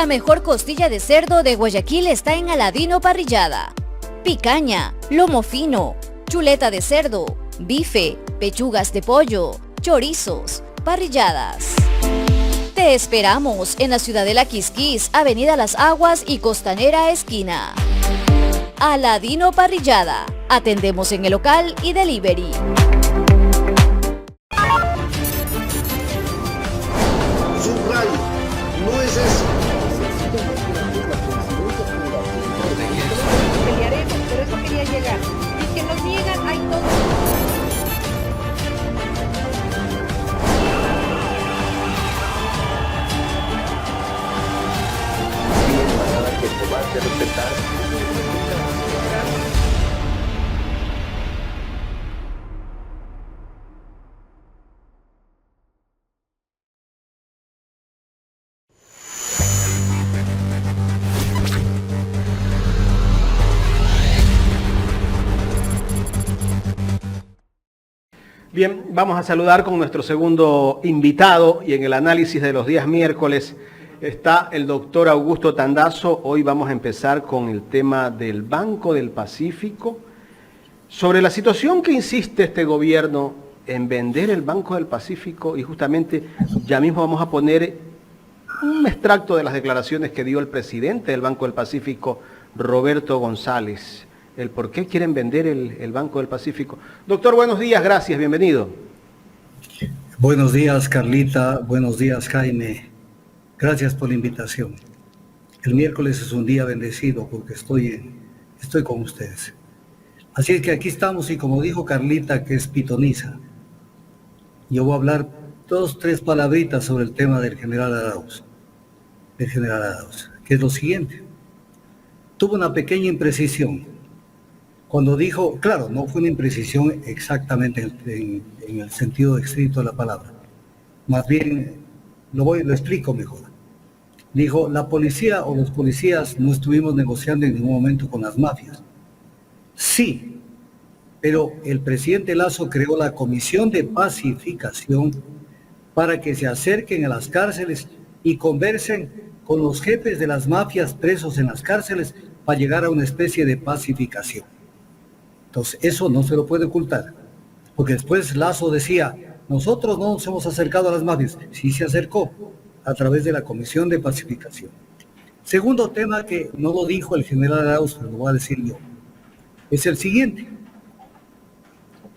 mejor costilla de cerdo de Guayaquil está en Aladino Parrillada. Picaña, lomo fino, chuleta de cerdo, bife, pechugas de pollo, chorizos, parrilladas. Te esperamos en la Ciudadela Quisquís, Avenida Las Aguas y Costanera Esquina. Aladino Parrillada. Atendemos en el local y delivery. Subrayo, no es eso. Pelearemos, pero eso quería llegar. Y que nos niegan, hay todo. Bien, vamos a saludar con nuestro segundo invitado y en el análisis de los días miércoles está el doctor Augusto Tandazo. Hoy vamos a empezar con el tema del Banco del Pacífico, sobre la situación que insiste este gobierno en vender el Banco del Pacífico y justamente ya mismo vamos a poner un extracto de las declaraciones que dio el presidente del Banco del Pacífico, Roberto González. El por qué quieren vender el Banco del Pacífico. Doctor, buenos días, gracias, bienvenido. Buenos días, Carlita, buenos días, Jaime. Gracias por la invitación. El miércoles es un día bendecido porque estoy con ustedes. Así es que aquí estamos y como dijo Carlita, que es pitoniza, yo voy a hablar 2, 3 palabritas sobre el tema del general Arauz, que es lo siguiente. Tuvo una pequeña imprecisión. Cuando dijo, claro, no fue una imprecisión exactamente en el sentido estricto de la palabra. Más bien, lo explico mejor. Dijo, la policía o los policías no estuvimos negociando en ningún momento con las mafias. Sí, pero el presidente Lasso creó la Comisión de Pacificación para que se acerquen a las cárceles y conversen con los jefes de las mafias presos en las cárceles para llegar a una especie de pacificación. Entonces, eso no se lo puede ocultar, porque después Lasso decía, nosotros no nos hemos acercado a las mafias. Sí se acercó, a través de la Comisión de Pacificación. Segundo tema que no lo dijo el general Arauz, pero lo voy a decir yo, es el siguiente.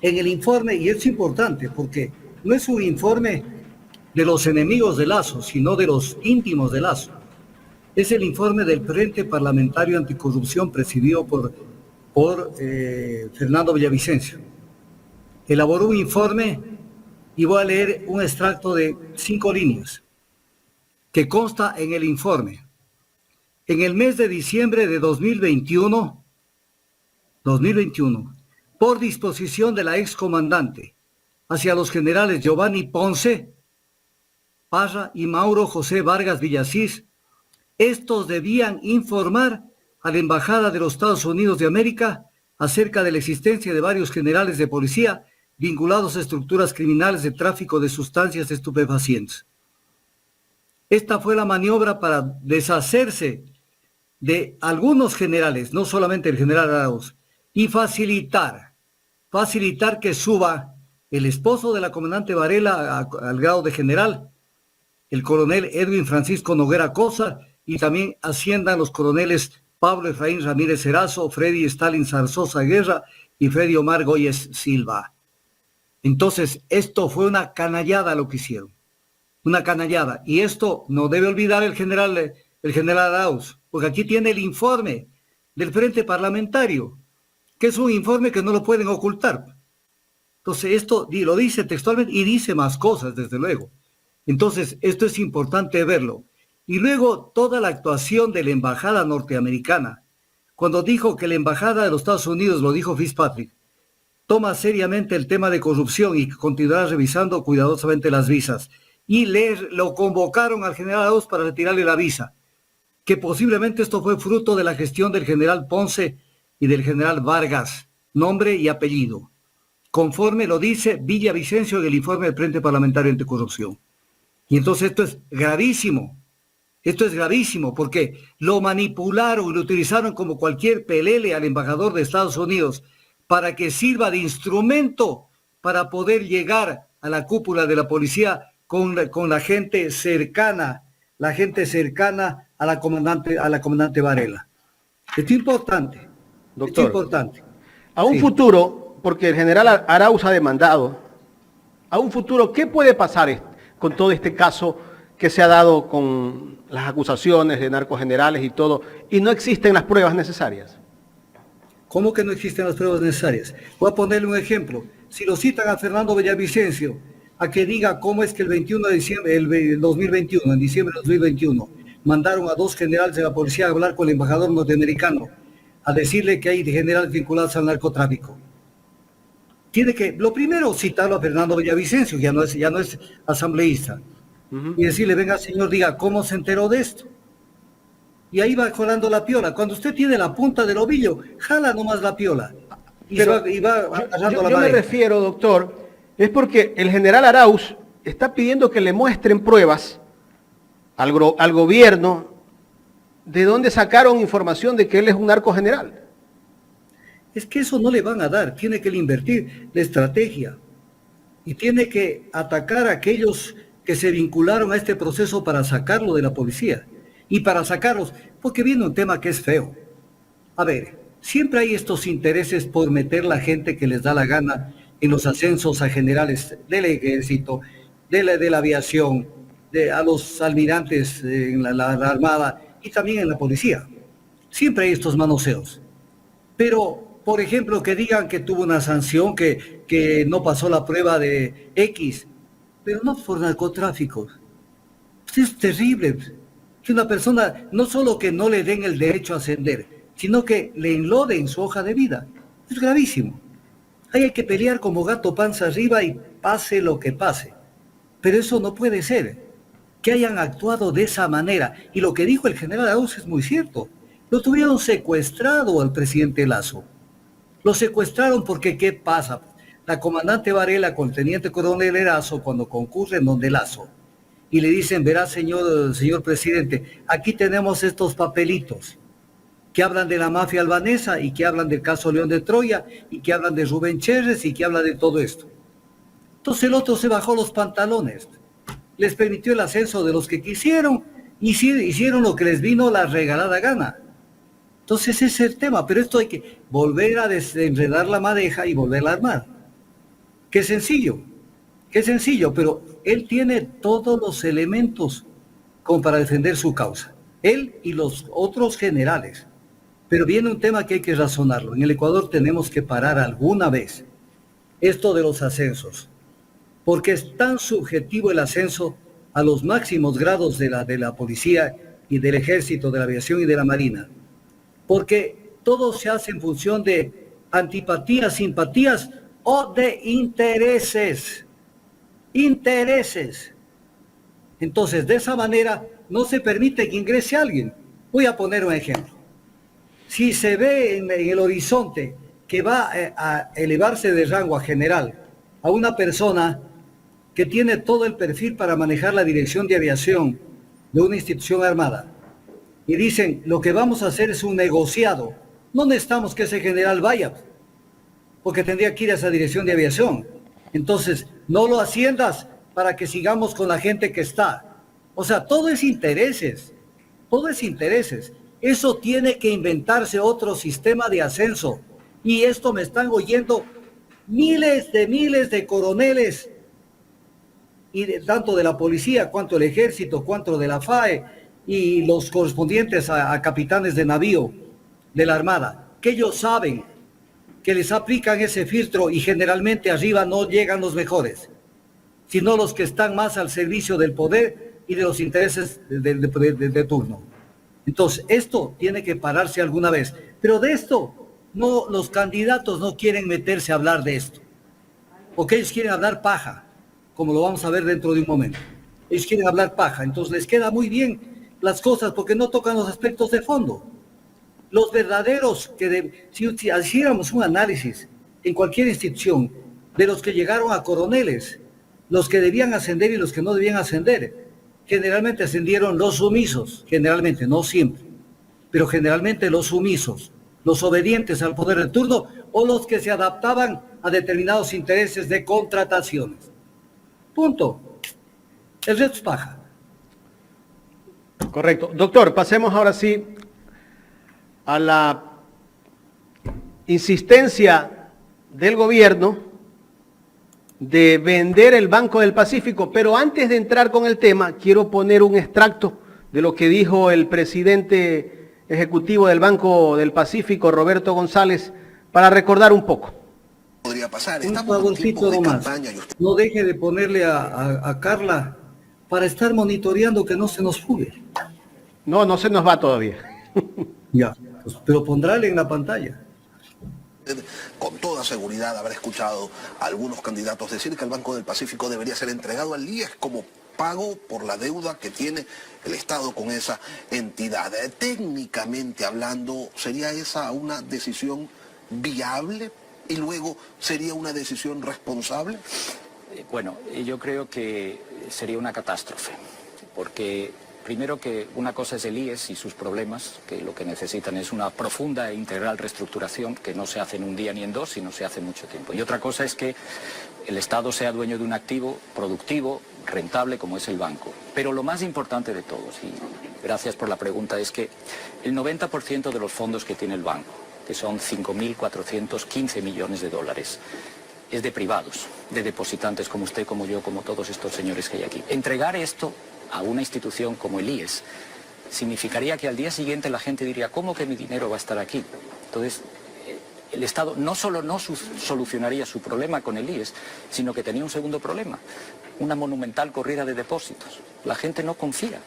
En el informe, y es importante, porque no es un informe de los enemigos de Lasso, sino de los íntimos de Lasso. Es el informe del Frente Parlamentario Anticorrupción presidido por Fernando Villavicencio. Elaboró un informe y voy a leer un extracto de 5 líneas que consta en el informe. En el mes de diciembre de 2021, por disposición de la excomandante hacia los generales Giovanni Ponce, Parra y Mauro José Vargas Villasís, estos debían informar a la Embajada de los Estados Unidos de América acerca de la existencia de varios generales de policía vinculados a estructuras criminales de tráfico de sustancias estupefacientes. Esta fue la maniobra para deshacerse de algunos generales, no solamente el general Arauz, y facilitar que suba el esposo de la comandante Varela al grado de general, el coronel Edwin Francisco Noguera Cosa, y también asciendan los coroneles Pablo Efraín Ramírez Erazo, Freddy Stalin Zarzosa Guerra y Freddy Omar Goyes Silva. Entonces, esto fue una canallada lo que hicieron. Una canallada. Y esto no debe olvidar el general Arauz, porque aquí tiene el informe del Frente Parlamentario, que es un informe que no lo pueden ocultar. Entonces, esto lo dice textualmente y dice más cosas, desde luego. Entonces, esto es importante verlo. Y luego toda la actuación de la embajada norteamericana, cuando dijo que la embajada de los Estados Unidos, lo dijo Fitzpatrick, toma seriamente el tema de corrupción y continuará revisando cuidadosamente las visas. Y lo convocaron al general Arauz para retirarle la visa, que posiblemente esto fue fruto de la gestión del general Ponce y del general Vargas, nombre y apellido, conforme lo dice Villavicencio en el informe del Frente Parlamentario Anticorrupción. Y entonces esto es gravísimo. Esto es gravísimo porque lo manipularon y lo utilizaron como cualquier pelele al embajador de Estados Unidos para que sirva de instrumento para poder llegar a la cúpula de la policía con la gente cercana a la comandante Varela. Esto es importante. Doctor, esto es importante. A un Sí. futuro, porque el general Arauz ha demandado, a un futuro, ¿qué puede pasar con todo este caso que se ha dado con las acusaciones de narcogenerales y todo, y no existen las pruebas necesarias? ¿Cómo que no existen las pruebas necesarias? Voy a ponerle un ejemplo. Si lo citan a Fernando Villavicencio, a que diga cómo es que el 21 de diciembre, el 2021, en diciembre de 2021, mandaron a 2 generales de la policía a hablar con el embajador norteamericano, a decirle que hay generales vinculados al narcotráfico. Tiene que, lo primero, citarlo a Fernando Villavicencio, ya no es asambleísta, y decirle, venga señor, diga, ¿cómo se enteró de esto? Y ahí va colando la piola. Cuando usted tiene la punta del ovillo, jala nomás la piola. Y Pero va agarrando la yo me madera. refiero, doctor, es porque el general Arauz está pidiendo que le muestren pruebas al gobierno de dónde sacaron información de que él es un narcogeneral. Es que eso no le van a dar, tiene que invertir la estrategia y tiene que atacar a aquellos que se vincularon a este proceso para sacarlo de la policía y para sacarlos, porque viene un tema que es feo. A ver, siempre hay estos intereses por meter la gente que les da la gana en los ascensos a generales del ejército, de la aviación, a los almirantes en la Armada y también en la policía. Siempre hay estos manoseos. Pero por ejemplo, que digan que tuvo una sanción, que no pasó la prueba de X, pero no por narcotráfico. Es terrible que una persona no solo que no le den el derecho a ascender, sino que le enloden su hoja de vida. Es gravísimo. Ahí hay que pelear como gato panza arriba y pase lo que pase. Pero eso no puede ser, que hayan actuado de esa manera. Y lo que dijo el general Arauz es muy cierto. Lo tuvieron secuestrado al presidente Lasso. Lo secuestraron porque, ¿qué pasa? La comandante Varela con el teniente coronel Erazo, cuando concurren donde Lasso, y le dicen, verá señor presidente, aquí tenemos estos papelitos que hablan de la mafia albanesa y que hablan del caso León de Troya y que hablan de Rubén Cherres y que hablan de todo esto. Entonces el otro se bajó los pantalones, les permitió el ascenso de los que quisieron, hicieron lo que les vino la regalada gana. Entonces ese es el tema, pero esto hay que volver a desenredar la madeja y volverla a armar. Qué sencillo, pero él tiene todos los elementos como para defender su causa. Él y los otros generales. Pero viene un tema que hay que razonarlo. En el Ecuador tenemos que parar alguna vez esto de los ascensos, porque es tan subjetivo el ascenso a los máximos grados de la policía y del ejército, de la aviación y de la marina. Porque todo se hace en función de antipatías, simpatías o de intereses. Intereses. Entonces, de esa manera, no se permite que ingrese alguien. Voy a poner un ejemplo. Si se ve en el horizonte que va a elevarse de rango a general a una persona que tiene todo el perfil para manejar la dirección de aviación de una institución armada, y dicen, lo que vamos a hacer es un negociado. No necesitamos que ese general vaya, porque tendría que ir a esa dirección de aviación. Entonces, no lo asciendas para que sigamos con la gente que está. O sea, todo es intereses. Eso tiene que inventarse otro sistema de ascenso. Y esto me están oyendo miles de coroneles, y tanto de la policía, cuanto del ejército, cuanto de la FAE, y los correspondientes a capitanes de navío de la Armada, que ellos saben que les aplican ese filtro y generalmente arriba no llegan los mejores, sino los que están más al servicio del poder y de los intereses de turno. Entonces, esto tiene que pararse alguna vez. Pero de esto, no, los candidatos no quieren meterse a hablar de esto, porque ellos quieren hablar paja, como lo vamos a ver dentro de un momento. Ellos quieren hablar paja, entonces les queda muy bien las cosas porque no tocan los aspectos de fondo. Los verdaderos, si hiciéramos un análisis en cualquier institución de los que llegaron a coroneles, los que debían ascender y los que no debían ascender, generalmente ascendieron los sumisos, generalmente, no siempre, pero generalmente los sumisos, los obedientes al poder de turno o los que se adaptaban a determinados intereses de contrataciones. Punto. El resto es paja. Correcto. Doctor, pasemos ahora sí a la insistencia del gobierno de vender el Banco del Pacífico, pero antes de entrar con el tema, quiero poner un extracto de lo que dijo el presidente ejecutivo del Banco del Pacífico, Roberto González, para recordar un poco. Podría pasar. Un Estamos en favorcito tiempos de nomás. campaña y usted... No deje de ponerle a Carla para estar monitoreando que no se nos fugue. No, no se nos va todavía. Ya, pues, pero pondrále en la pantalla. Con toda seguridad habrá escuchado a algunos candidatos decir que el Banco del Pacífico debería ser entregado al IES como pago por la deuda que tiene el Estado con esa entidad. Técnicamente hablando, ¿sería esa una decisión viable y luego sería una decisión responsable? Bueno, yo creo que sería una catástrofe, porque primero que una cosa es el IES y sus problemas, que lo que necesitan es una profunda e integral reestructuración que no se hace en un día ni en dos, sino se hace mucho tiempo. Y otra cosa es que el Estado sea dueño de un activo productivo, rentable, como es el banco. Pero lo más importante de todos, y gracias por la pregunta, es que el 90% de los fondos que tiene el banco, que son 5.415 millones de dólares, es de privados, de depositantes como usted, como yo, como todos estos señores que hay aquí. Entregar esto a una institución como el IES significaría que al día siguiente la gente diría, ¿cómo que mi dinero va a estar aquí? Entonces, el Estado no solo no solucionaría su problema con el IES, sino que tenía un segundo problema, una monumental corrida de depósitos. La gente no confía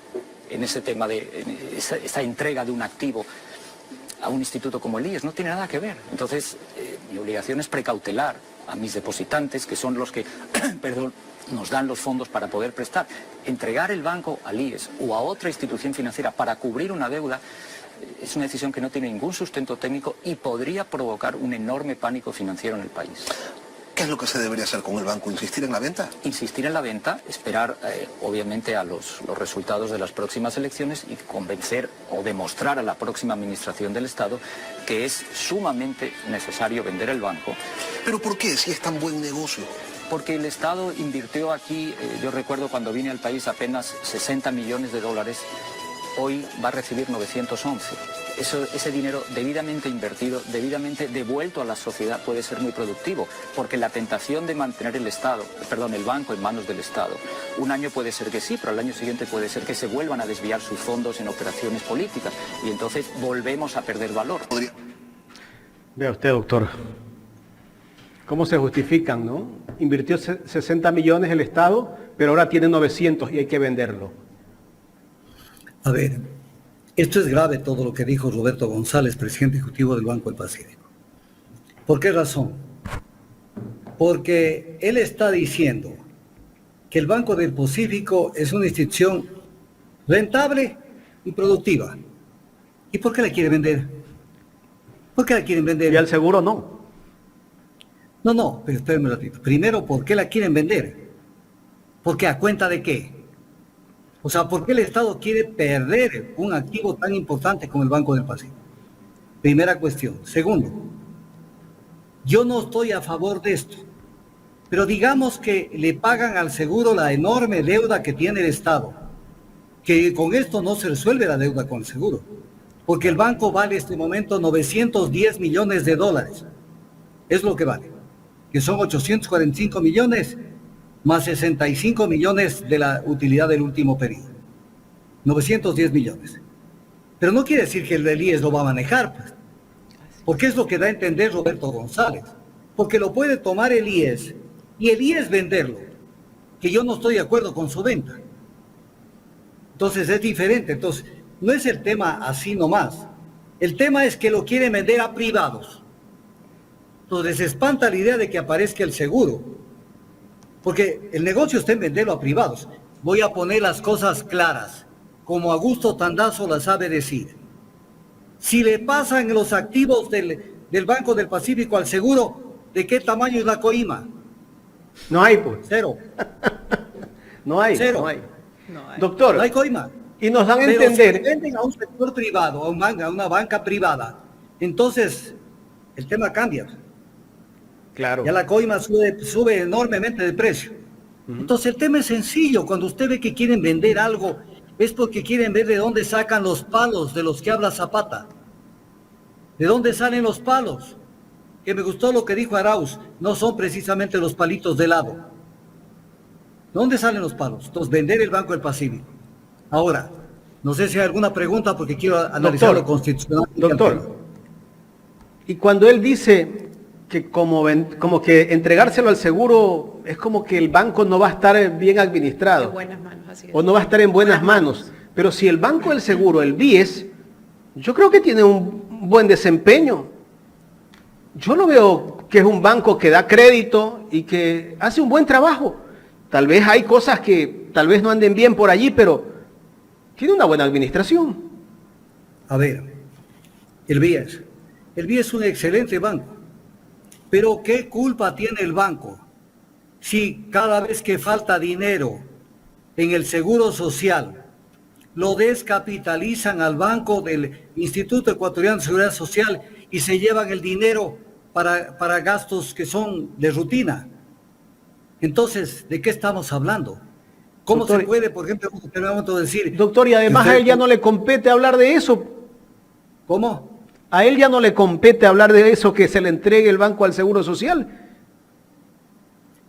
en ese tema de esa entrega de un activo a un instituto como el IES, no tiene nada que ver. Entonces, mi obligación es precautelar a mis depositantes, que son los que, perdón, nos dan los fondos para poder prestar. Entregar el banco al IES o a otra institución financiera para cubrir una deuda es una decisión que no tiene ningún sustento técnico y podría provocar un enorme pánico financiero en el país. ¿Qué es lo que se debería hacer con el banco? ¿Insistir en la venta? Insistir en la venta, esperar obviamente a los resultados de las próximas elecciones y convencer o demostrar a la próxima administración del Estado que es sumamente necesario vender el banco. ¿Pero por qué? Si es tan buen negocio. Porque el Estado invirtió aquí, yo recuerdo cuando vine al país apenas 60 millones de dólares, hoy va a recibir 911. Ese dinero debidamente invertido, debidamente devuelto a la sociedad puede ser muy productivo, porque la tentación de mantener el banco en manos del Estado, un año puede ser que sí, pero al año siguiente puede ser que se vuelvan a desviar sus fondos en operaciones políticas y entonces volvemos a perder valor. Vea usted, doctor, cómo se justifican, ¿no? Invirtió 60 millones el Estado, pero ahora tiene 900 y hay que venderlo. A ver, esto es grave todo lo que dijo Roberto González, presidente ejecutivo del Banco del Pacífico. ¿Por qué razón? Porque él está diciendo que el Banco del Pacífico es una institución rentable y productiva. ¿Y por qué la quiere vender? ¿Por qué la quieren vender? Y al seguro no. No, pero espérenme un ratito. Primero, ¿por qué la quieren vender? ¿Porque a cuenta de qué? O sea, ¿por qué el Estado quiere perder un activo tan importante como el Banco del Pacífico? Primera cuestión. Segundo, yo no estoy a favor de esto, pero digamos que le pagan al seguro la enorme deuda que tiene el Estado, que con esto no se resuelve la deuda con el seguro, porque el banco vale en este momento 910 millones de dólares. Es lo que vale, que son 845 millones más 65 millones de la utilidad del último periodo. 910 millones. Pero no quiere decir que el del IES lo va a manejar, pues, porque es lo que da a entender Roberto González. Porque lo puede tomar el IES y el IES venderlo, que yo no estoy de acuerdo con su venta. Entonces es diferente. Entonces, no es el tema así nomás. El tema es que lo quieren vender a privados. Entonces les espanta la idea de que aparezca el seguro. Porque el negocio está en venderlo a privados. Voy a poner las cosas claras, como Augusto Tandazo las sabe decir. Si le pasan los activos del Banco del Pacífico al seguro, ¿de qué tamaño es la coima? No hay, pues. Cero. No hay, Cero. no hay. Doctor, No hay coima. y nos dan a Pero entender... si venden a un sector privado, a una banca privada, entonces el tema cambia. Claro. Ya la coima sube enormemente de precio. Entonces el tema es sencillo. Cuando usted ve que quieren vender algo, es porque quieren ver de dónde sacan los palos de los que habla Zapata. ¿De dónde salen los palos? Que me gustó lo que dijo Arauz, no son precisamente los palitos de helado. ¿De dónde salen los palos? Entonces, vender el Banco del Pacífico. Ahora, no sé si hay alguna pregunta porque quiero analizar lo constitucional. Doctor, y cuando él dice que como que entregárselo al seguro es como que el banco no va a estar bien administrado. En buenas manos, así es. O no va a estar en buenas manos. Pero si el Banco del Seguro, el BIES, yo creo que tiene un buen desempeño. Yo lo veo que es un banco que da crédito y que hace un buen trabajo. Tal vez hay cosas que tal vez no anden bien por allí, pero tiene una buena administración. A ver, el BIES es un excelente banco. Pero ¿qué culpa tiene el banco si cada vez que falta dinero en el seguro social lo descapitalizan al banco del Instituto Ecuatoriano de Seguridad Social y se llevan el dinero para gastos que son de rutina? Entonces, ¿de qué estamos hablando? ¿Cómo Doctor, se puede, por ejemplo, en un determinado momento decir... Doctor, y además a él ya no le compete hablar de eso. ¿Cómo? A él ya no le compete hablar de eso, que se le entregue el banco al Seguro Social.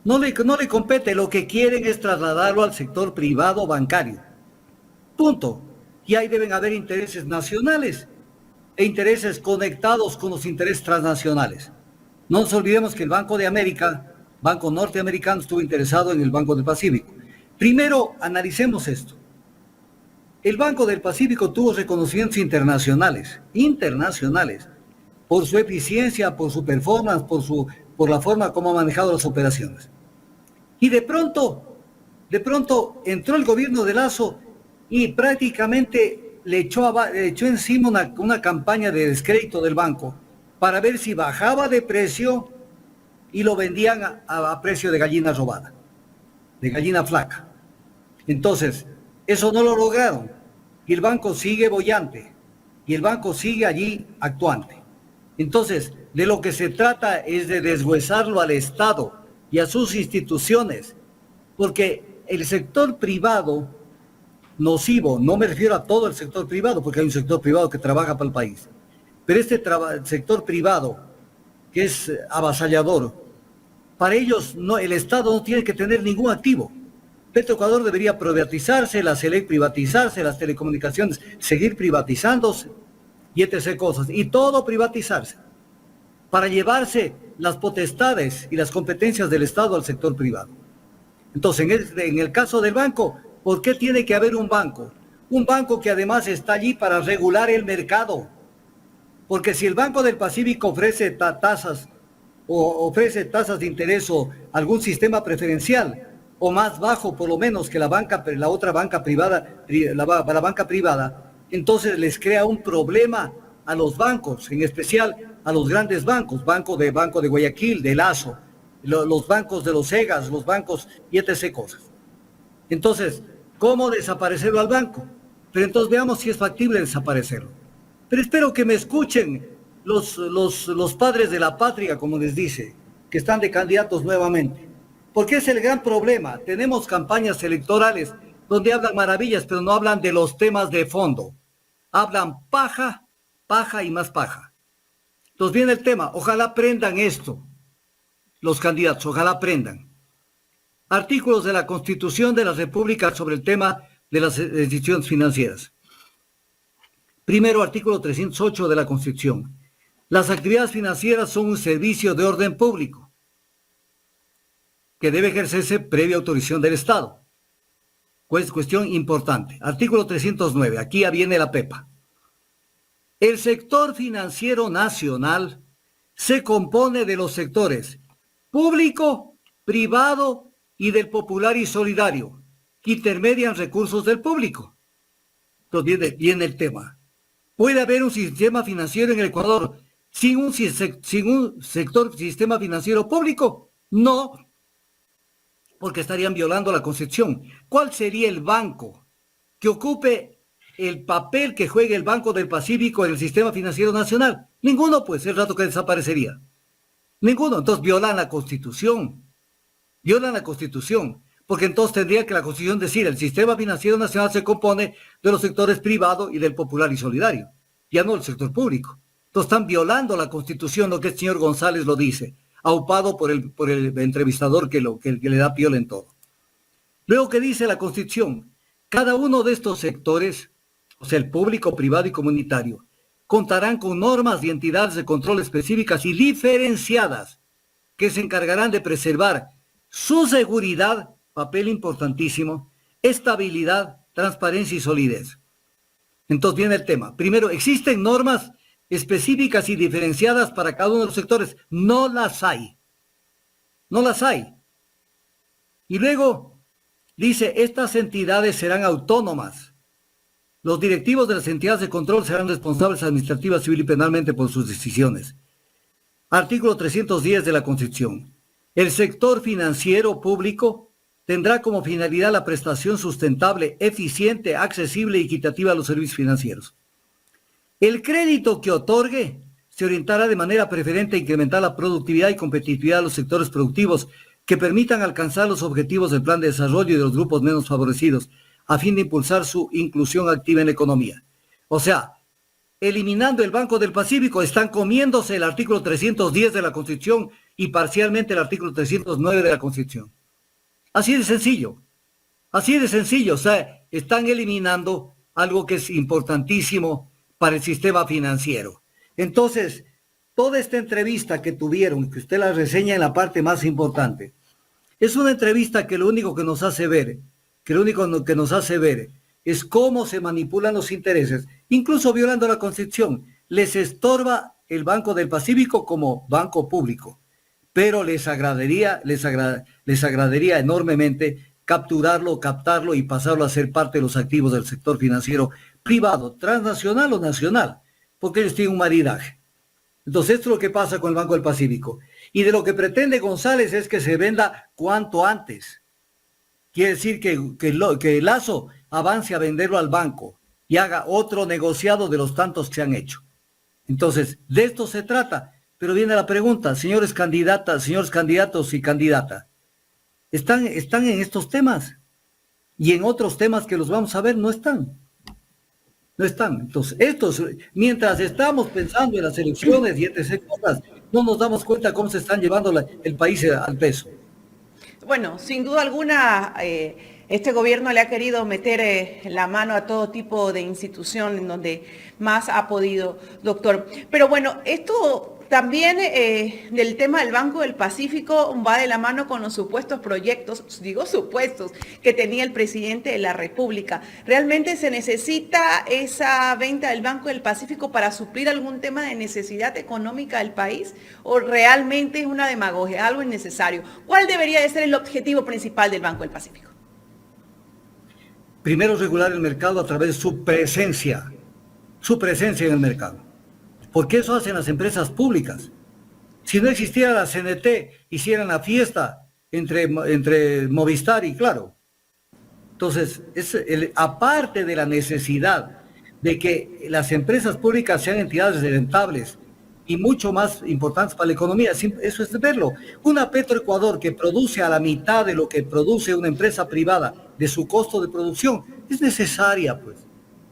No le compete, lo que quieren es trasladarlo al sector privado bancario. Punto. Y ahí deben haber intereses nacionales e intereses conectados con los intereses transnacionales. No nos olvidemos que el Banco de América, Banco Norteamericano, estuvo interesado en el Banco del Pacífico. Primero, analicemos esto. El Banco del Pacífico tuvo reconocimientos internacionales, por su eficiencia, por su performance, por la forma como ha manejado las operaciones. Y de pronto entró el gobierno de Lasso y prácticamente le echó encima una campaña de descrédito del banco para ver si bajaba de precio y lo vendían a precio de gallina robada, de gallina flaca. Entonces, eso no lo lograron y el banco sigue boyante y el banco sigue allí actuante. Entonces, de lo que se trata es de deshuesarlo al Estado y a sus instituciones, porque el sector privado nocivo, no me refiero a todo el sector privado, porque hay un sector privado que trabaja para el país, pero este sector privado que es avasallador, para ellos el Estado no tiene que tener ningún activo. Petroecuador debería privatizarse, la SELEC privatizarse, las telecomunicaciones seguir privatizándose y etc. cosas, y todo privatizarse para llevarse las potestades y las competencias del Estado al sector privado. Entonces, en el caso del banco, ¿por qué tiene que haber un banco? Un banco que además está allí para regular el mercado. Porque si el Banco del Pacífico ofrece tasas de interés o algún sistema preferencial, o más bajo por lo menos que la otra banca privada, la banca privada, entonces les crea un problema a los bancos, en especial a los grandes bancos, Banco de Guayaquil, de Lazo, los bancos de los EGAS, los bancos y etc. cosas. Entonces, ¿cómo desaparecerlo al banco? Pero entonces veamos si es factible desaparecerlo. Pero espero que me escuchen los padres de la patria, como les dice, que están de candidatos nuevamente. Porque es el gran problema. Tenemos campañas electorales donde hablan maravillas, pero no hablan de los temas de fondo. Hablan paja, paja y más paja. Entonces viene el tema. Ojalá aprendan esto, los candidatos, ojalá aprendan. Artículos de la Constitución de la República sobre el tema de las instituciones financieras. Primero, artículo 308 de la Constitución. Las actividades financieras son un servicio de orden público que debe ejercerse previa autorización del Estado. Cuestión importante. Artículo 309. Aquí ya viene la pepa. El sector financiero nacional se compone de los sectores público, privado y del popular y solidario, que intermedian recursos del público. Entonces viene el tema. ¿Puede haber un sistema financiero en el Ecuador sin un sistema financiero público? No. porque estarían violando la Constitución. ¿Cuál sería el banco que ocupe el papel que juegue el Banco del Pacífico en el sistema financiero nacional? Ninguno, pues, el rato que desaparecería. Ninguno. Entonces violan la Constitución. Violan la Constitución. Porque entonces tendría que la Constitución decir, el sistema financiero nacional se compone de los sectores privado y del popular y solidario, ya no del sector público. Entonces están violando la Constitución, lo que el señor González lo dice, aupado por el entrevistador que le da piola en todo. Luego, que dice la Constitución, cada uno de estos sectores, o sea, el público, privado y comunitario, contarán con normas y entidades de control específicas y diferenciadas que se encargarán de preservar su seguridad, papel importantísimo, estabilidad, transparencia y solidez. Entonces viene el tema. Primero, ¿existen normas específicas y diferenciadas para cada uno de los sectores? No las hay. No las hay. Y luego dice, estas entidades serán autónomas. Los directivos de las entidades de control serán responsables administrativa, civil y penalmente por sus decisiones. Artículo 310 de la Constitución. El sector financiero público tendrá como finalidad la prestación sustentable, eficiente, accesible y equitativa a los servicios financieros. El crédito que otorgue se orientará de manera preferente a incrementar la productividad y competitividad de los sectores productivos que permitan alcanzar los objetivos del plan de desarrollo y de los grupos menos favorecidos, a fin de impulsar su inclusión activa en la economía. O sea, eliminando el Banco del Pacífico, están comiéndose el artículo 310 de la Constitución y parcialmente el artículo 309 de la Constitución. Así de sencillo, o sea, están eliminando algo que es importantísimo para el sistema financiero. Entonces, toda esta entrevista que tuvieron, que usted la reseña en la parte más importante, es una entrevista que lo único que nos hace ver, es cómo se manipulan los intereses, incluso violando la Constitución. Les estorba el Banco del Pacífico como banco público, pero les agradaría enormemente captarlo y pasarlo a ser parte de los activos del sector financiero privado, transnacional o nacional, porque ellos tienen un maridaje. Entonces, esto es lo que pasa con el Banco del Pacífico. Y de lo que pretende González es que se venda cuanto antes. Quiere decir que Lazo avance a venderlo al banco y haga otro negociado de los tantos que se han hecho. Entonces, de esto se trata. Pero viene la pregunta, señores candidatos y candidata, ¿están en estos temas? Y en otros temas que los vamos a ver, no están. No están. Entonces, mientras estamos pensando en las elecciones y etc. cosas, no nos damos cuenta cómo se están llevando el país al peso. Bueno, sin duda alguna, este gobierno le ha querido meter la mano a todo tipo de institución en donde más ha podido, doctor. Pero bueno, esto también del tema del Banco del Pacífico va de la mano con los supuestos proyectos, digo supuestos, que tenía el presidente de la República. ¿Realmente se necesita esa venta del Banco del Pacífico para suplir algún tema de necesidad económica del país? ¿O realmente es una demagogia, algo innecesario? ¿Cuál debería de ser el objetivo principal del Banco del Pacífico? Primero, regular el mercado a través de su presencia en el mercado. Porque eso hacen las empresas públicas. Si no existiera la CNT, hicieran la fiesta entre Movistar y Claro. Entonces, aparte de la necesidad de que las empresas públicas sean entidades rentables y mucho más importantes para la economía, eso es de verlo. Una Petroecuador que produce a la mitad de lo que produce una empresa privada de su costo de producción, es necesaria, pues.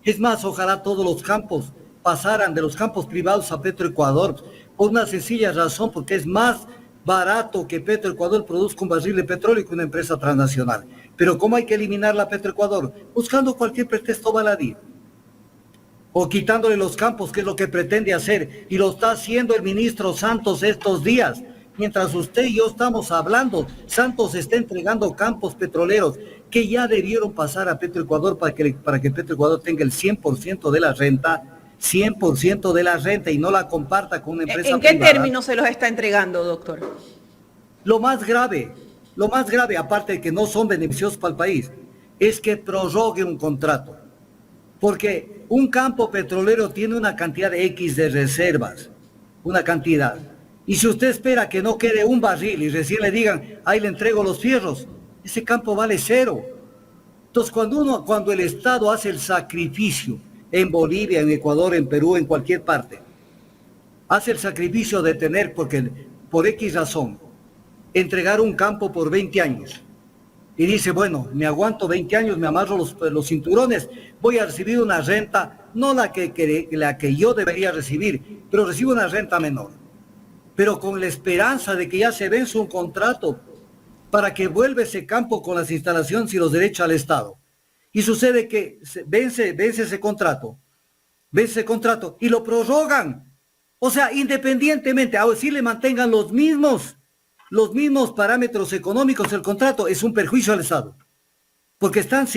Es más, ojalá todos los campos pasaran de los campos privados a Petroecuador, por una sencilla razón, porque es más barato que Petroecuador produzca un barril de petróleo que una empresa transnacional. Pero ¿cómo hay que eliminar la Petroecuador? Buscando cualquier pretexto baladí. O quitándole los campos, que es lo que pretende hacer, y lo está haciendo el ministro Santos estos días. Mientras usted y yo estamos hablando, Santos está entregando campos petroleros que ya debieron pasar a Petroecuador para que Petroecuador tenga el 100% de la renta, 100% de la renta y no la comparta con una empresa privada. ¿En qué términos se los está entregando, doctor? Lo más grave, aparte de que no son beneficiosos para el país, es que prorrogue un contrato. Porque un campo petrolero tiene una cantidad de X de reservas, una cantidad. Y si usted espera que no quede un barril y recién le digan, ahí le entrego los fierros, ese campo vale cero. Entonces, cuando el Estado hace el sacrificio en Bolivia, en Ecuador, en Perú, en cualquier parte, hace el sacrificio de tener, porque por X razón, entregar un campo por 20 años, y dice, bueno, me aguanto 20 años, me amarro los cinturones, voy a recibir una renta, no la que yo debería recibir, pero recibo una renta menor. Pero con la esperanza de que ya se vence un contrato para que vuelva ese campo con las instalaciones y los derechos al Estado. Y sucede que vence ese contrato y lo prorrogan. O sea, independientemente, a si le mantengan los mismos parámetros económicos del contrato, es un perjuicio al Estado. Porque están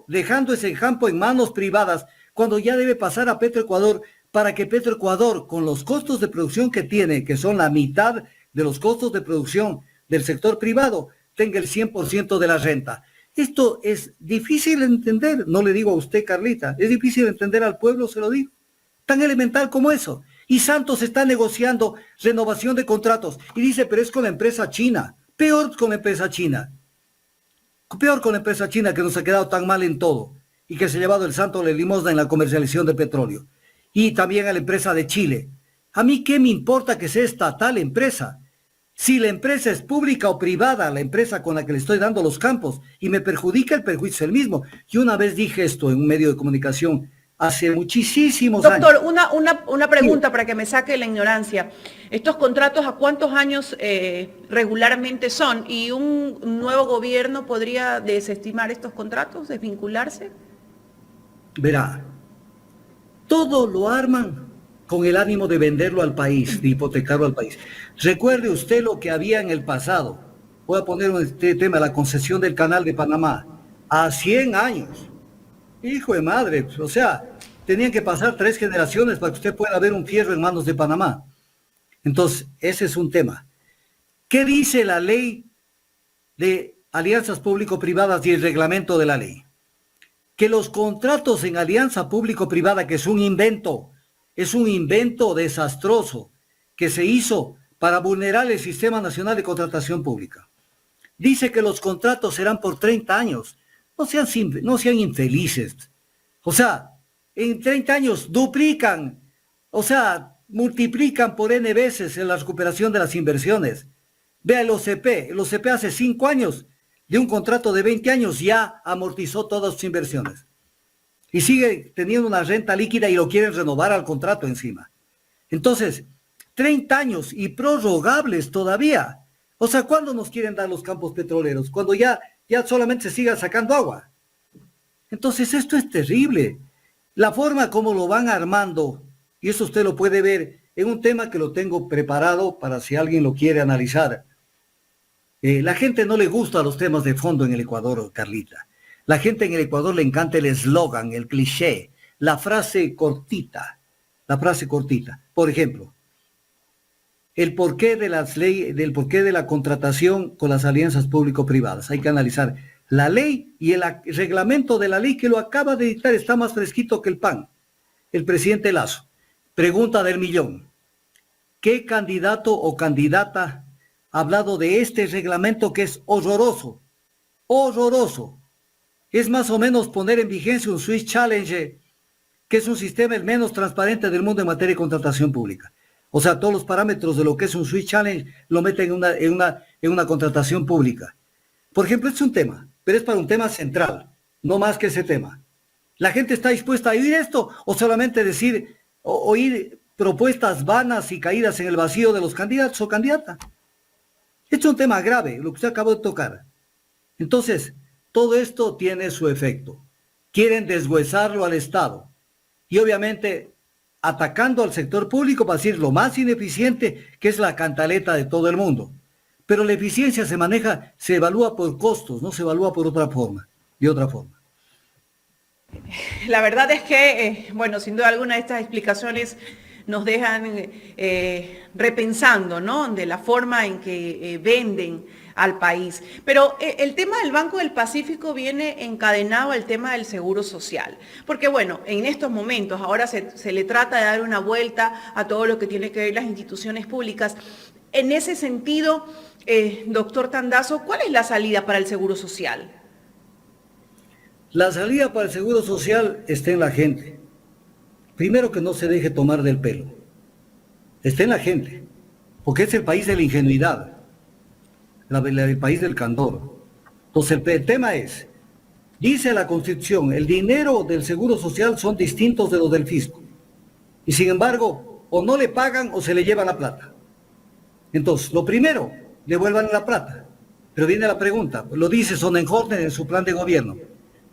dejando ese campo en manos privadas, cuando ya debe pasar a Petroecuador, para que Petroecuador, con los costos de producción que tiene, que son la mitad de los costos de producción del sector privado, tenga el 100% de la renta. Esto es difícil de entender, no le digo a usted, Carlita, es difícil de entender al pueblo, se lo digo. Tan elemental como eso. Y Santos está negociando renovación de contratos. Y dice, pero es con la empresa china. Peor con la empresa china. Peor con la empresa china, que nos ha quedado tan mal en todo. Y que se ha llevado el santo de limosna en la comercialización de petróleo. Y también a la empresa de Chile. A mí qué me importa que sea estatal empresa. Si la empresa es pública o privada, la empresa con la que le estoy dando los campos, y me perjudica, el perjuicio es el mismo. Yo una vez dije esto en un medio de comunicación, hace muchísimos años. Doctor, una pregunta para que me saque la ignorancia. ¿Estos contratos a cuántos años regularmente son? ¿Y un nuevo gobierno podría desestimar estos contratos, desvincularse? Verá, todo lo arman con el ánimo de venderlo al país, de hipotecarlo al país. Recuerde usted lo que había en el pasado. Voy a poner este tema, la concesión del Canal de Panamá, a 100 años. Hijo de madre, o sea, tenían que pasar 3 generaciones para que usted pueda ver un fierro en manos de Panamá. Entonces, ese es un tema. ¿Qué dice la ley de alianzas público-privadas y el reglamento de la ley? Que los contratos en alianza público-privada, que es un invento desastroso que se hizo para vulnerar el Sistema Nacional de Contratación Pública. Dice que los contratos serán por 30 años. No sean infelices. O sea, en 30 años duplican, o sea, multiplican por N veces en la recuperación de las inversiones. Vea el OCP hace 5 años, de un contrato de 20 años, ya amortizó todas sus inversiones. Y sigue teniendo una renta líquida y lo quieren renovar al contrato encima. Entonces, 30 años y prorrogables todavía. O sea, ¿cuándo nos quieren dar los campos petroleros? Cuando ya solamente se siga sacando agua. Entonces, esto es terrible. La forma como lo van armando, y eso usted lo puede ver en un tema que lo tengo preparado para si alguien lo quiere analizar. La gente no le gusta los temas de fondo en el Ecuador, Carlita. La gente en el Ecuador le encanta el eslogan, el cliché, la frase cortita. Por ejemplo, el porqué del porqué de la contratación con las alianzas público-privadas. Hay que analizar la ley y el reglamento de la ley que lo acaba de dictar, está más fresquito que el pan. El presidente Lasso. Pregunta del millón. ¿Qué candidato o candidata ha hablado de este reglamento que es horroroso? Horroroso. Es más o menos poner en vigencia un Swiss Challenge, que es un sistema el menos transparente del mundo en materia de contratación pública. O sea, todos los parámetros de lo que es un Swiss Challenge lo meten en una contratación pública. Por ejemplo, este es un tema, pero es para un tema central, no más que ese tema. ¿La gente está dispuesta a oír esto o solamente oír propuestas vanas y caídas en el vacío de los candidatos o candidatas? Este es un tema grave, lo que usted acabó de tocar. Entonces, todo esto tiene su efecto. Quieren deshuesarlo al Estado. Y obviamente atacando al sector público para decir lo más ineficiente, que es la cantaleta de todo el mundo. Pero la eficiencia se evalúa por costos, no se evalúa por otra forma, de otra forma. La verdad es que, bueno, sin duda alguna estas explicaciones nos dejan repensando, ¿no? De la forma en que venden al país. Pero el tema del Banco del Pacífico viene encadenado al tema del seguro social. Porque bueno, en estos momentos ahora se le trata de dar una vuelta a todo lo que tiene que ver las instituciones públicas. En ese sentido, doctor Tandazzo, ¿cuál es la salida para el Seguro Social? La salida para el Seguro Social está en la gente. Primero, que no se deje tomar del pelo. Está en la gente, porque es el país de la ingenuidad, el país del candor. Entonces el tema es, dice la Constitución, el dinero del Seguro Social son distintos de los del fisco. Y sin embargo, o no le pagan o se le lleva la plata. Entonces, lo primero, devuelvan la plata. Pero viene la pregunta, lo dice Sonnenhorst en su plan de gobierno.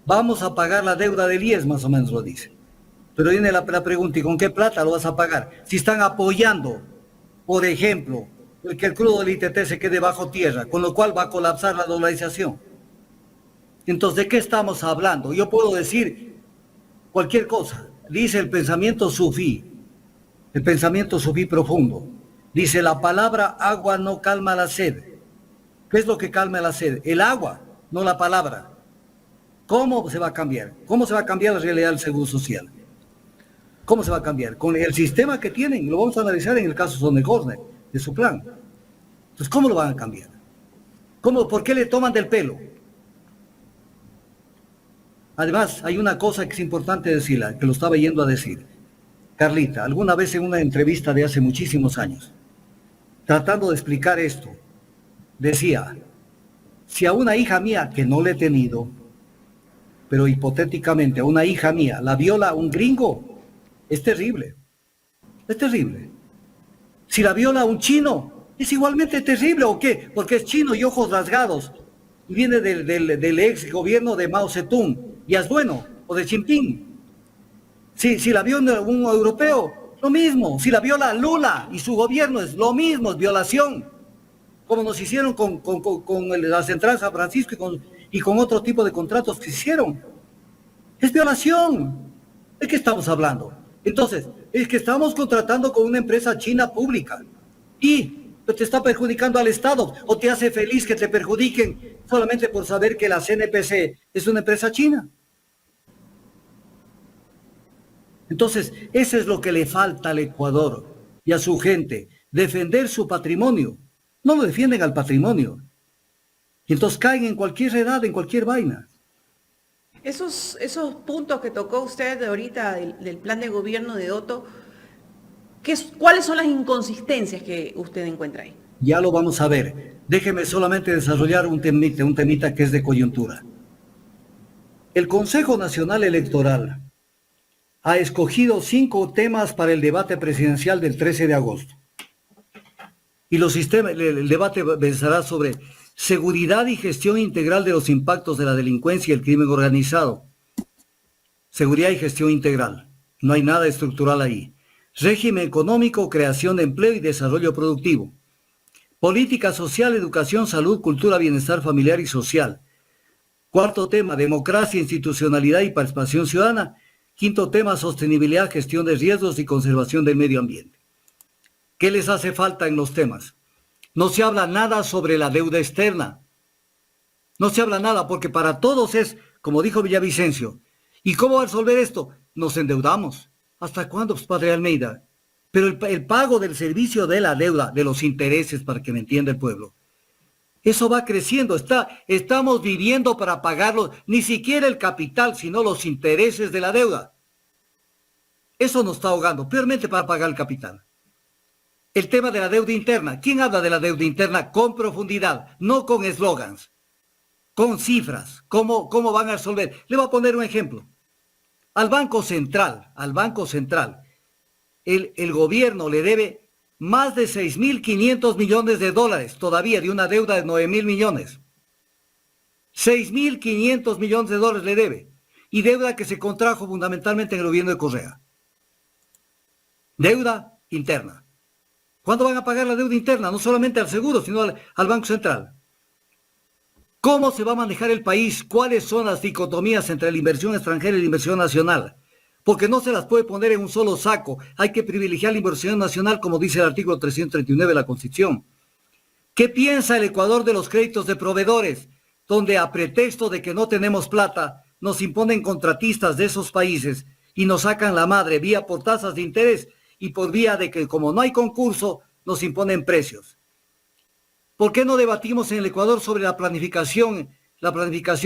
Vamos a pagar la deuda del IES, más o menos lo dice. Pero viene la pregunta, ¿y con qué plata lo vas a pagar? Si están apoyando, por ejemplo, el que el crudo del ITT se quede bajo tierra, con lo cual va a colapsar la dolarización. Entonces, ¿de qué estamos hablando? Yo puedo decir cualquier cosa. Dice el pensamiento sufí profundo. Dice, la palabra agua no calma la sed. ¿Qué es lo que calma la sed? El agua, no la palabra. ¿Cómo se va a cambiar? ¿Cómo se va a cambiar la realidad del Seguro Social? ¿Cómo se va a cambiar? Con el sistema que tienen, lo vamos a analizar en el caso Sonnenhorst, de su plan. Entonces, ¿cómo lo van a cambiar? ¿Cómo? ¿Por qué le toman del pelo? Además, hay una cosa que es importante decirla, que lo estaba yendo a decir. Carlita, alguna vez en una entrevista de hace muchísimos años, tratando de explicar esto, decía, si a una hija mía, que no le he tenido, pero hipotéticamente a una hija mía la viola un gringo, es terrible. Es terrible. Si la viola un chino, es igualmente terrible. ¿O qué? Porque es chino y ojos rasgados. Y viene del ex gobierno de Mao Zedong. Y es bueno. O de Xi Jinping. Si la viola un europeo, lo mismo. Si la viola Lula y su gobierno, es lo mismo, es violación. Como nos hicieron con la Central San Francisco y con otro tipo de contratos que se hicieron. Es violación. ¿De qué estamos hablando? Entonces, es que estamos contratando con una empresa china pública y te está perjudicando al Estado, o te hace feliz que te perjudiquen solamente por saber que la CNPC es una empresa china. Entonces, eso es lo que le falta al Ecuador y a su gente, defender su patrimonio. No lo defienden al patrimonio. Y entonces caen en cualquier edad, en cualquier vaina. Esos puntos que tocó usted ahorita del plan de gobierno de Otto, ¿cuáles son las inconsistencias que usted encuentra ahí? Ya lo vamos a ver. Déjeme solamente desarrollar un temita que es de coyuntura. El Consejo Nacional Electoral ha escogido 5 temas para el debate presidencial del 13 de agosto. Y el debate versará sobre seguridad y gestión integral de los impactos de la delincuencia y el crimen organizado. Seguridad y gestión integral. No hay nada estructural ahí. Régimen económico, creación de empleo y desarrollo productivo. Política social, educación, salud, cultura, bienestar familiar y social. 4º tema, democracia, institucionalidad y participación ciudadana. 5º tema, sostenibilidad, gestión de riesgos y conservación del medio ambiente. ¿Qué les hace falta en los temas? No se habla nada sobre la deuda externa. No se habla nada porque para todos es, como dijo Villavicencio, ¿y cómo va a resolver esto? Nos endeudamos. ¿Hasta cuándo, pues, padre Almeida? Pero el pago del servicio de la deuda, de los intereses, para que me entienda el pueblo, eso va creciendo. Estamos viviendo para pagarlo, ni siquiera el capital, sino los intereses de la deuda. Eso nos está ahogando, peormente para pagar el capital. El tema de la deuda interna. ¿Quién habla de la deuda interna con profundidad? No con eslogans, con cifras. ¿Cómo van a resolver? Le voy a poner un ejemplo. Al Banco Central, el gobierno le debe más de 6.500 millones de dólares todavía de una deuda de 9.000 millones. 6.500 millones de dólares le debe. Y deuda que se contrajo fundamentalmente en el gobierno de Correa. Deuda interna. ¿Cuándo van a pagar la deuda interna? No solamente al seguro, sino al Banco Central. ¿Cómo se va a manejar el país? ¿Cuáles son las dicotomías entre la inversión extranjera y la inversión nacional? Porque no se las puede poner en un solo saco. Hay que privilegiar la inversión nacional, como dice el artículo 339 de la Constitución. ¿Qué piensa el Ecuador de los créditos de proveedores? Donde a pretexto de que no tenemos plata, nos imponen contratistas de esos países y nos sacan la madre vía por tasas de interés y por vía de que como no hay concurso, nos imponen precios. ¿Por qué no debatimos en el Ecuador sobre la planificación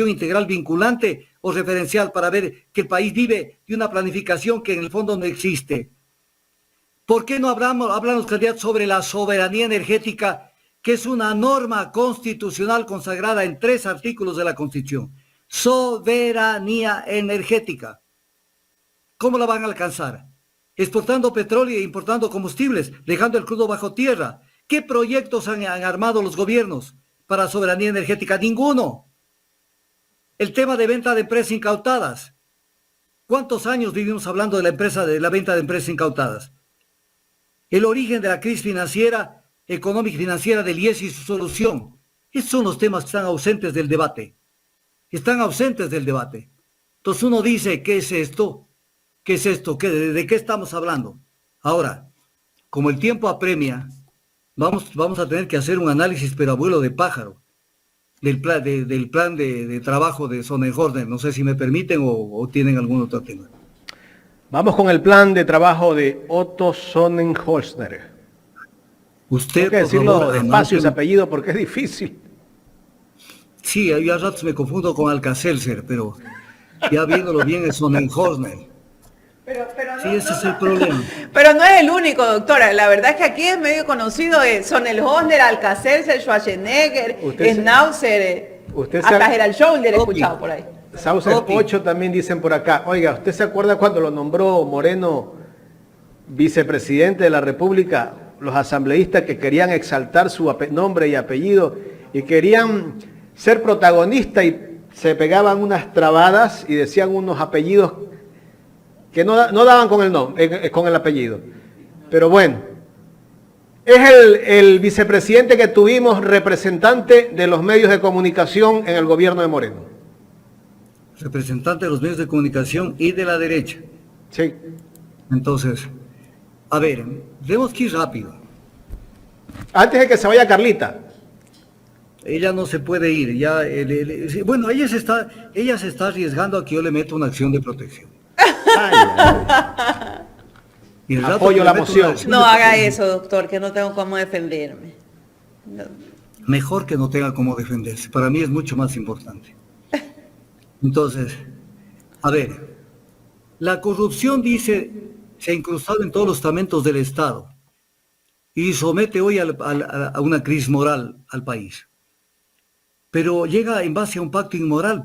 integral vinculante o referencial para ver que el país vive de una planificación que en el fondo no existe? ¿Por qué no hablan los candidatos sobre la soberanía energética, que es una norma constitucional consagrada en 3 artículos de la Constitución? Soberanía energética. ¿Cómo la van a alcanzar? Exportando petróleo e importando combustibles, dejando el crudo bajo tierra. ¿Qué proyectos han armado los gobiernos para soberanía energética? Ninguno. El tema de venta de empresas incautadas. ¿Cuántos años vivimos hablando de la venta de empresas incautadas? El origen de la crisis financiera, económica y financiera del IES y su solución. Esos son los temas que están ausentes del debate. Están ausentes del debate. Entonces uno dice, ¿qué es esto? ¿Qué es esto? ¿De qué estamos hablando? Ahora, como el tiempo apremia, vamos a tener que hacer un análisis, pero a vuelo de pájaro, del plan de trabajo de Sonnenhorster. No sé si me permiten o tienen algún otro tema. Vamos con el plan de trabajo de Otto Sonnenhorster. Usted, Tengo que decirlo despacio ese apellido porque es difícil. Sí, yo a ratos me confundo con Alcacelser, pero ya viéndolo bien es Sonnenhorster. Sí, ese es el problema. Pero no es el único, doctora. La verdad es que aquí es medio conocido Sonnenhorster, Alcacelser, Schwarzenegger, Schnauzer, hasta Gerald Schauder he escuchado por ahí. Saucer 8 también dicen por acá. Oiga, ¿usted se acuerda cuando lo nombró Moreno vicepresidente de la República? Los asambleístas que querían exaltar su nombre y apellido y querían ser protagonistas y se pegaban unas trabadas y decían unos apellidos que no daban con el nombre, con el apellido. Pero bueno, es el vicepresidente que tuvimos representante de los medios de comunicación en el gobierno de Moreno. Representante de los medios de comunicación y de la derecha. Sí. Entonces, a ver, tenemos que ir rápido. Antes de que se vaya Carlita. Ella no se puede ir. Bueno, ella se está arriesgando a que yo le meta una acción de protección. Y apoyo la moción. No haga eso, doctor, que no tengo cómo defenderme. No. Mejor que no tenga cómo defenderse. Para mí es mucho más importante. Entonces, a ver, la corrupción, dice, se ha incrustado en todos los estamentos del Estado y somete hoy a una crisis moral al país. Pero llega en base a un pacto inmoral.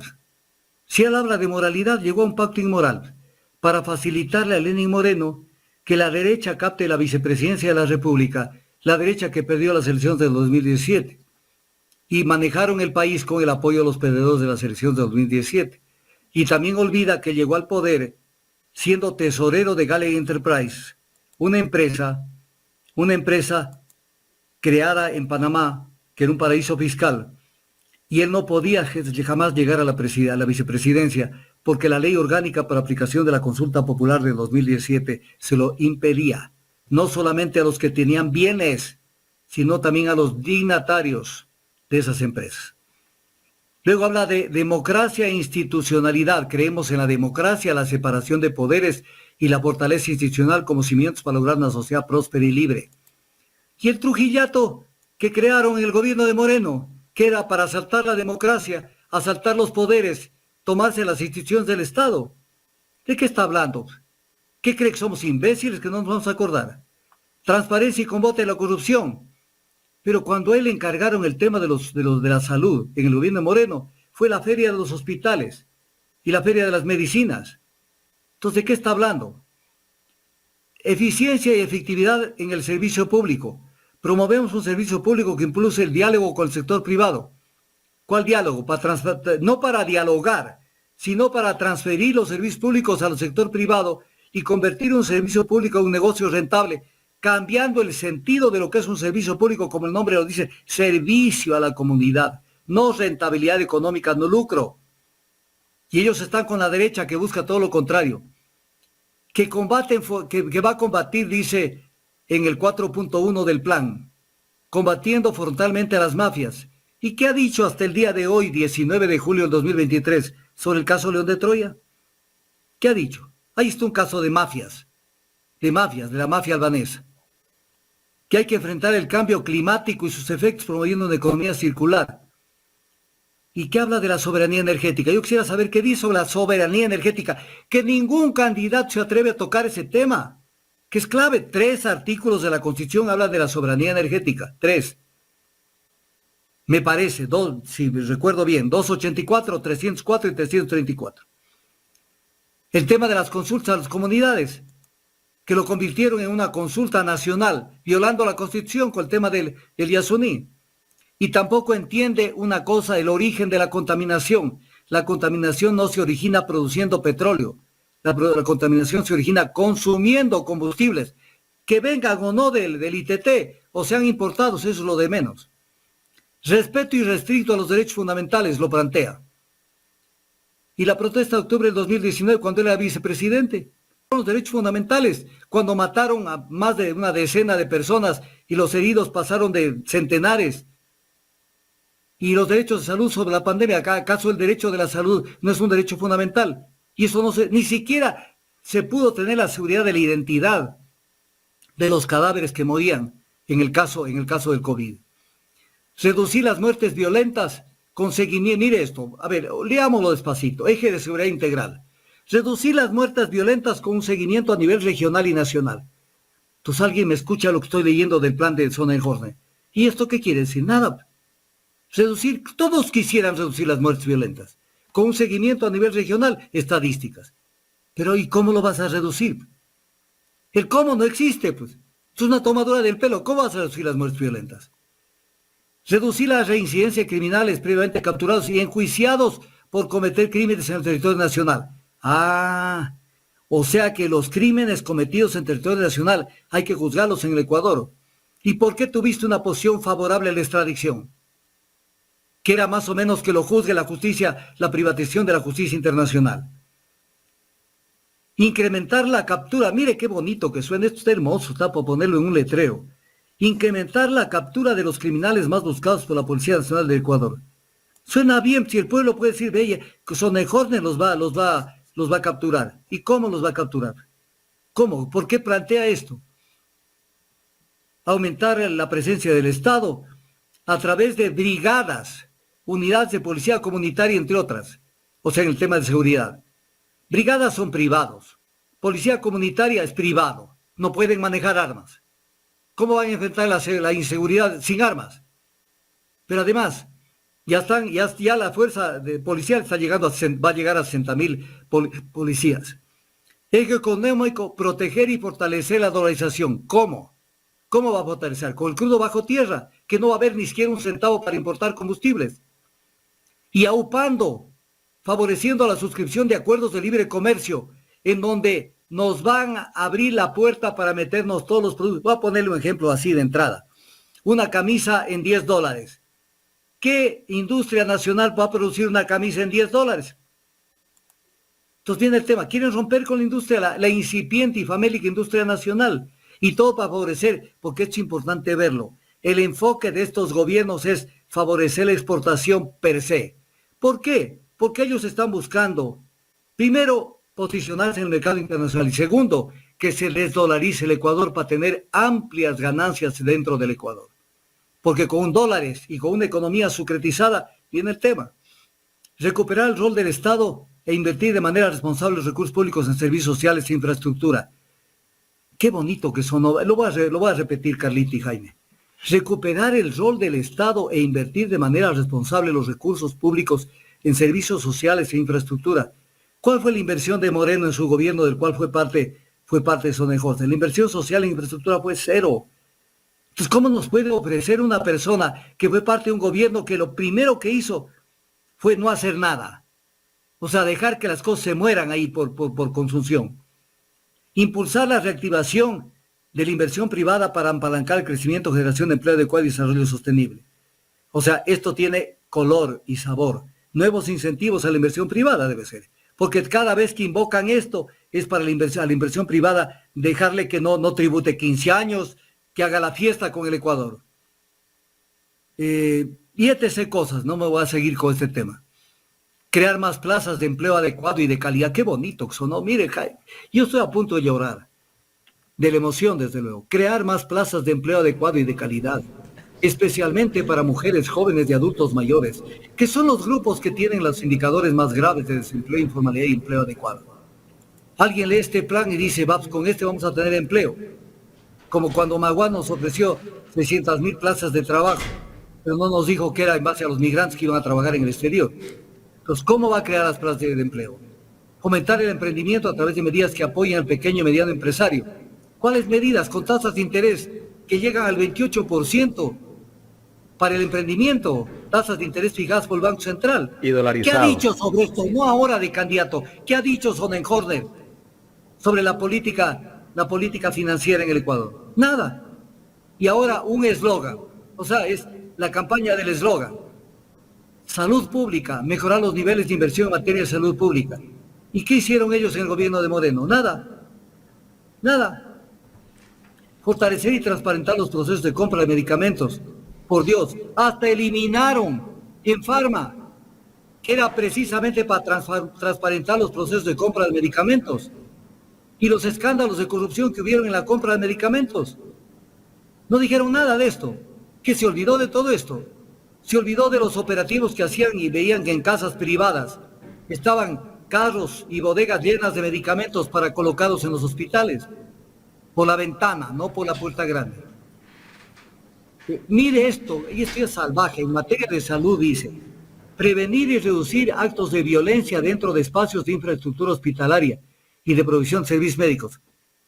Si él habla de moralidad, llegó a un pacto inmoral para facilitarle a Lenín Moreno que la derecha capte la vicepresidencia de la República, la derecha que perdió las elecciones del 2017. Y manejaron el país con el apoyo de los perdedores de las elecciones de 2017. Y también olvida que llegó al poder siendo tesorero de Galley Enterprise, una empresa creada en Panamá, que era un paraíso fiscal, y él no podía jamás llegar a la vicepresidencia, porque la ley orgánica para aplicación de la consulta popular de 2017 se lo impedía, no solamente a los que tenían bienes, sino también a los dignatarios de esas empresas. Luego habla de democracia e institucionalidad. Creemos en la democracia, la separación de poderes y la fortaleza institucional como cimientos para lograr una sociedad próspera y libre. Y el trujillato que crearon en el gobierno de Moreno, que era para asaltar la democracia, asaltar los poderes, tomarse las instituciones del Estado. ¿De qué está hablando? ¿Qué cree que somos imbéciles que no nos vamos a acordar? Transparencia y combate a la corrupción. Pero cuando a él le encargaron el tema de la salud en el gobierno de Moreno, fue la feria de los hospitales y la feria de las medicinas. Entonces, ¿de qué está hablando? Eficiencia y efectividad en el servicio público. Promovemos un servicio público que impulse el diálogo con el sector privado. ¿Cuál diálogo? No para dialogar, sino para transferir los servicios públicos al sector privado y convertir un servicio público en un negocio rentable, cambiando el sentido de lo que es un servicio público, como el nombre lo dice, servicio a la comunidad, no rentabilidad económica, no lucro. Y ellos están con la derecha que busca todo lo contrario, que va a combatir, dice en el 4.1 del plan, combatiendo frontalmente a las mafias. ¿Y qué ha dicho hasta el día de hoy, 19 de julio del 2023, sobre el caso León de Troya? ¿Qué ha dicho? Ahí está un caso de mafias, de la mafia albanesa. que hay que enfrentar el cambio climático y sus efectos promoviendo una economía circular. Y que habla de la soberanía energética. Yo quisiera saber qué dice sobre la soberanía energética, que ningún candidato se atreve a tocar ese tema, que es clave. 3 artículos de la Constitución hablan de la soberanía energética. 3. Me parece, si recuerdo bien, 284, 304 y 334. El tema de las consultas a las comunidades, que lo convirtieron en una consulta nacional, violando la Constitución con el tema del Yasuní. Y tampoco entiende una cosa, el origen de la contaminación. La contaminación no se origina produciendo petróleo. La contaminación se origina consumiendo combustibles, que vengan o no del ITT, o sean importados, eso es lo de menos. Respeto irrestricto a los derechos fundamentales, lo plantea. Y la protesta de octubre del 2019, cuando él era vicepresidente, los derechos fundamentales, cuando mataron a más de una decena de personas y los heridos pasaron de centenares. Y los derechos de salud sobre la pandemia, ¿acaso el derecho de la salud no es un derecho fundamental? Y eso ni siquiera se pudo tener la seguridad de la identidad de los cadáveres que morían en el caso del COVID. Reducir las muertes violentas con seguimiento. Mire esto, a ver, leámoslo despacito. Eje de seguridad integral. Reducir las muertes violentas con un seguimiento a nivel regional y nacional. Entonces alguien me escucha lo que estoy leyendo del plan de Sonnenhorst. ¿Y esto qué quiere decir? Nada. Reducir, todos quisieran reducir las muertes violentas. Con un seguimiento a nivel regional, estadísticas. Pero ¿y cómo lo vas a reducir? El cómo no existe, pues. Es una tomadura del pelo. ¿Cómo vas a reducir las muertes violentas? Reducir la reincidencia de criminales previamente capturados y enjuiciados por cometer crímenes en el territorio nacional. Ah, o sea que los crímenes cometidos en territorio nacional hay que juzgarlos en el Ecuador. ¿Y por qué tuviste una posición favorable a la extradición? Que era más o menos que lo juzgue la justicia, la privatización de la justicia internacional. Incrementar la captura, mire qué bonito que suena, esto está hermoso, está por ponerlo en un letrero. Incrementar la captura de los criminales más buscados por la Policía Nacional del Ecuador. Suena bien, si el pueblo puede decir, ve, que Sonnenhorst los va a capturar. ¿Y cómo los va a capturar? ¿Cómo? ¿Por qué plantea esto? Aumentar la presencia del Estado a través de brigadas, unidades de policía comunitaria, entre otras, o sea, en el tema de seguridad. Brigadas son privados, policía comunitaria es privado, no pueden manejar armas. ¿Cómo van a enfrentar la inseguridad sin armas? Pero además, ya la fuerza policial va a llegar a 60.000 policías. Eje económico, proteger y fortalecer la dolarización. ¿Cómo? ¿Cómo va a fortalecer? Con el crudo bajo tierra, que no va a haber ni siquiera un centavo para importar combustibles. Y aupando, favoreciendo la suscripción de acuerdos de libre comercio, en donde nos van a abrir la puerta para meternos todos los productos. Voy a ponerle un ejemplo así de entrada. Una camisa en $10. ¿Qué industria nacional va a producir una camisa en $10? Entonces viene el tema. Quieren romper con la industria, la incipiente y famélica industria nacional. Y todo para favorecer, porque es importante verlo. El enfoque de estos gobiernos es favorecer la exportación per se. ¿Por qué? Porque ellos están buscando, primero, posicionarse en el mercado internacional y segundo, que se les dolarice el Ecuador para tener amplias ganancias dentro del Ecuador. Porque con dólares y con una economía sucretizada viene el tema. Recuperar el rol del Estado e invertir de manera responsable los recursos públicos en servicios sociales e infraestructura. Qué bonito que sonó. Lo voy a repetir, Carlita y Jaime. Recuperar el rol del Estado e invertir de manera responsable los recursos públicos en servicios sociales e infraestructura. ¿Cuál fue la inversión de Moreno en su gobierno, del cual fue parte de Sonnenhorst? La inversión social en infraestructura fue cero. Entonces, ¿cómo nos puede ofrecer una persona que fue parte de un gobierno que lo primero que hizo fue no hacer nada? O sea, dejar que las cosas se mueran ahí por consunción. Impulsar la reactivación de la inversión privada para apalancar el crecimiento, generación de empleo adecuado y desarrollo sostenible. O sea, esto tiene color y sabor. Nuevos incentivos a la inversión privada debe ser. Porque cada vez que invocan esto es para a la inversión privada dejarle que no tribute 15 años, que haga la fiesta con el Ecuador. Y etc. cosas, no me voy a seguir con este tema. Crear más plazas de empleo adecuado y de calidad. Qué bonito que sonó. Mire, yo estoy a punto de llorar. de la emoción, desde luego. Crear más plazas de empleo adecuado y de calidad, especialmente para mujeres jóvenes y adultos mayores, que son los grupos que tienen los indicadores más graves de desempleo, informalidad y empleo adecuado. Alguien lee este plan y dice, con este vamos a tener empleo. Como cuando Magua nos ofreció 600.000 plazas de trabajo, pero no nos dijo que era en base a los migrantes que iban a trabajar en el exterior. Entonces, ¿cómo va a crear las plazas de empleo? Fomentar el emprendimiento a través de medidas que apoyen al pequeño y mediano empresario. ¿Cuáles medidas? Con tasas de interés que llegan al 28% para el emprendimiento, tasas de interés fijadas por el Banco Central. Y dolarizado. ¿Qué ha dicho sobre esto? No ahora de candidato. ¿Qué ha dicho Sonnenhorner sobre la política financiera en el Ecuador? Nada. Y ahora un eslogan. O sea, es la campaña del eslogan. Salud pública, mejorar los niveles de inversión en materia de salud pública. ¿Y qué hicieron ellos en el gobierno de Moreno? Nada. Nada. Fortalecer y transparentar los procesos de compra de medicamentos. Por Dios, hasta eliminaron en Farma, que era precisamente para transparentar los procesos de compra de medicamentos y los escándalos de corrupción que hubieron en la compra de medicamentos. No dijeron nada de esto. ¿Que se olvidó de todo esto? Se olvidó de los operativos que hacían y veían que en casas privadas estaban carros y bodegas llenas de medicamentos para colocarlos en los hospitales. Por la ventana, no por la puerta grande. Mire esto, y esto es salvaje. En materia de salud dice, prevenir y reducir actos de violencia dentro de espacios de infraestructura hospitalaria y de provisión de servicios médicos.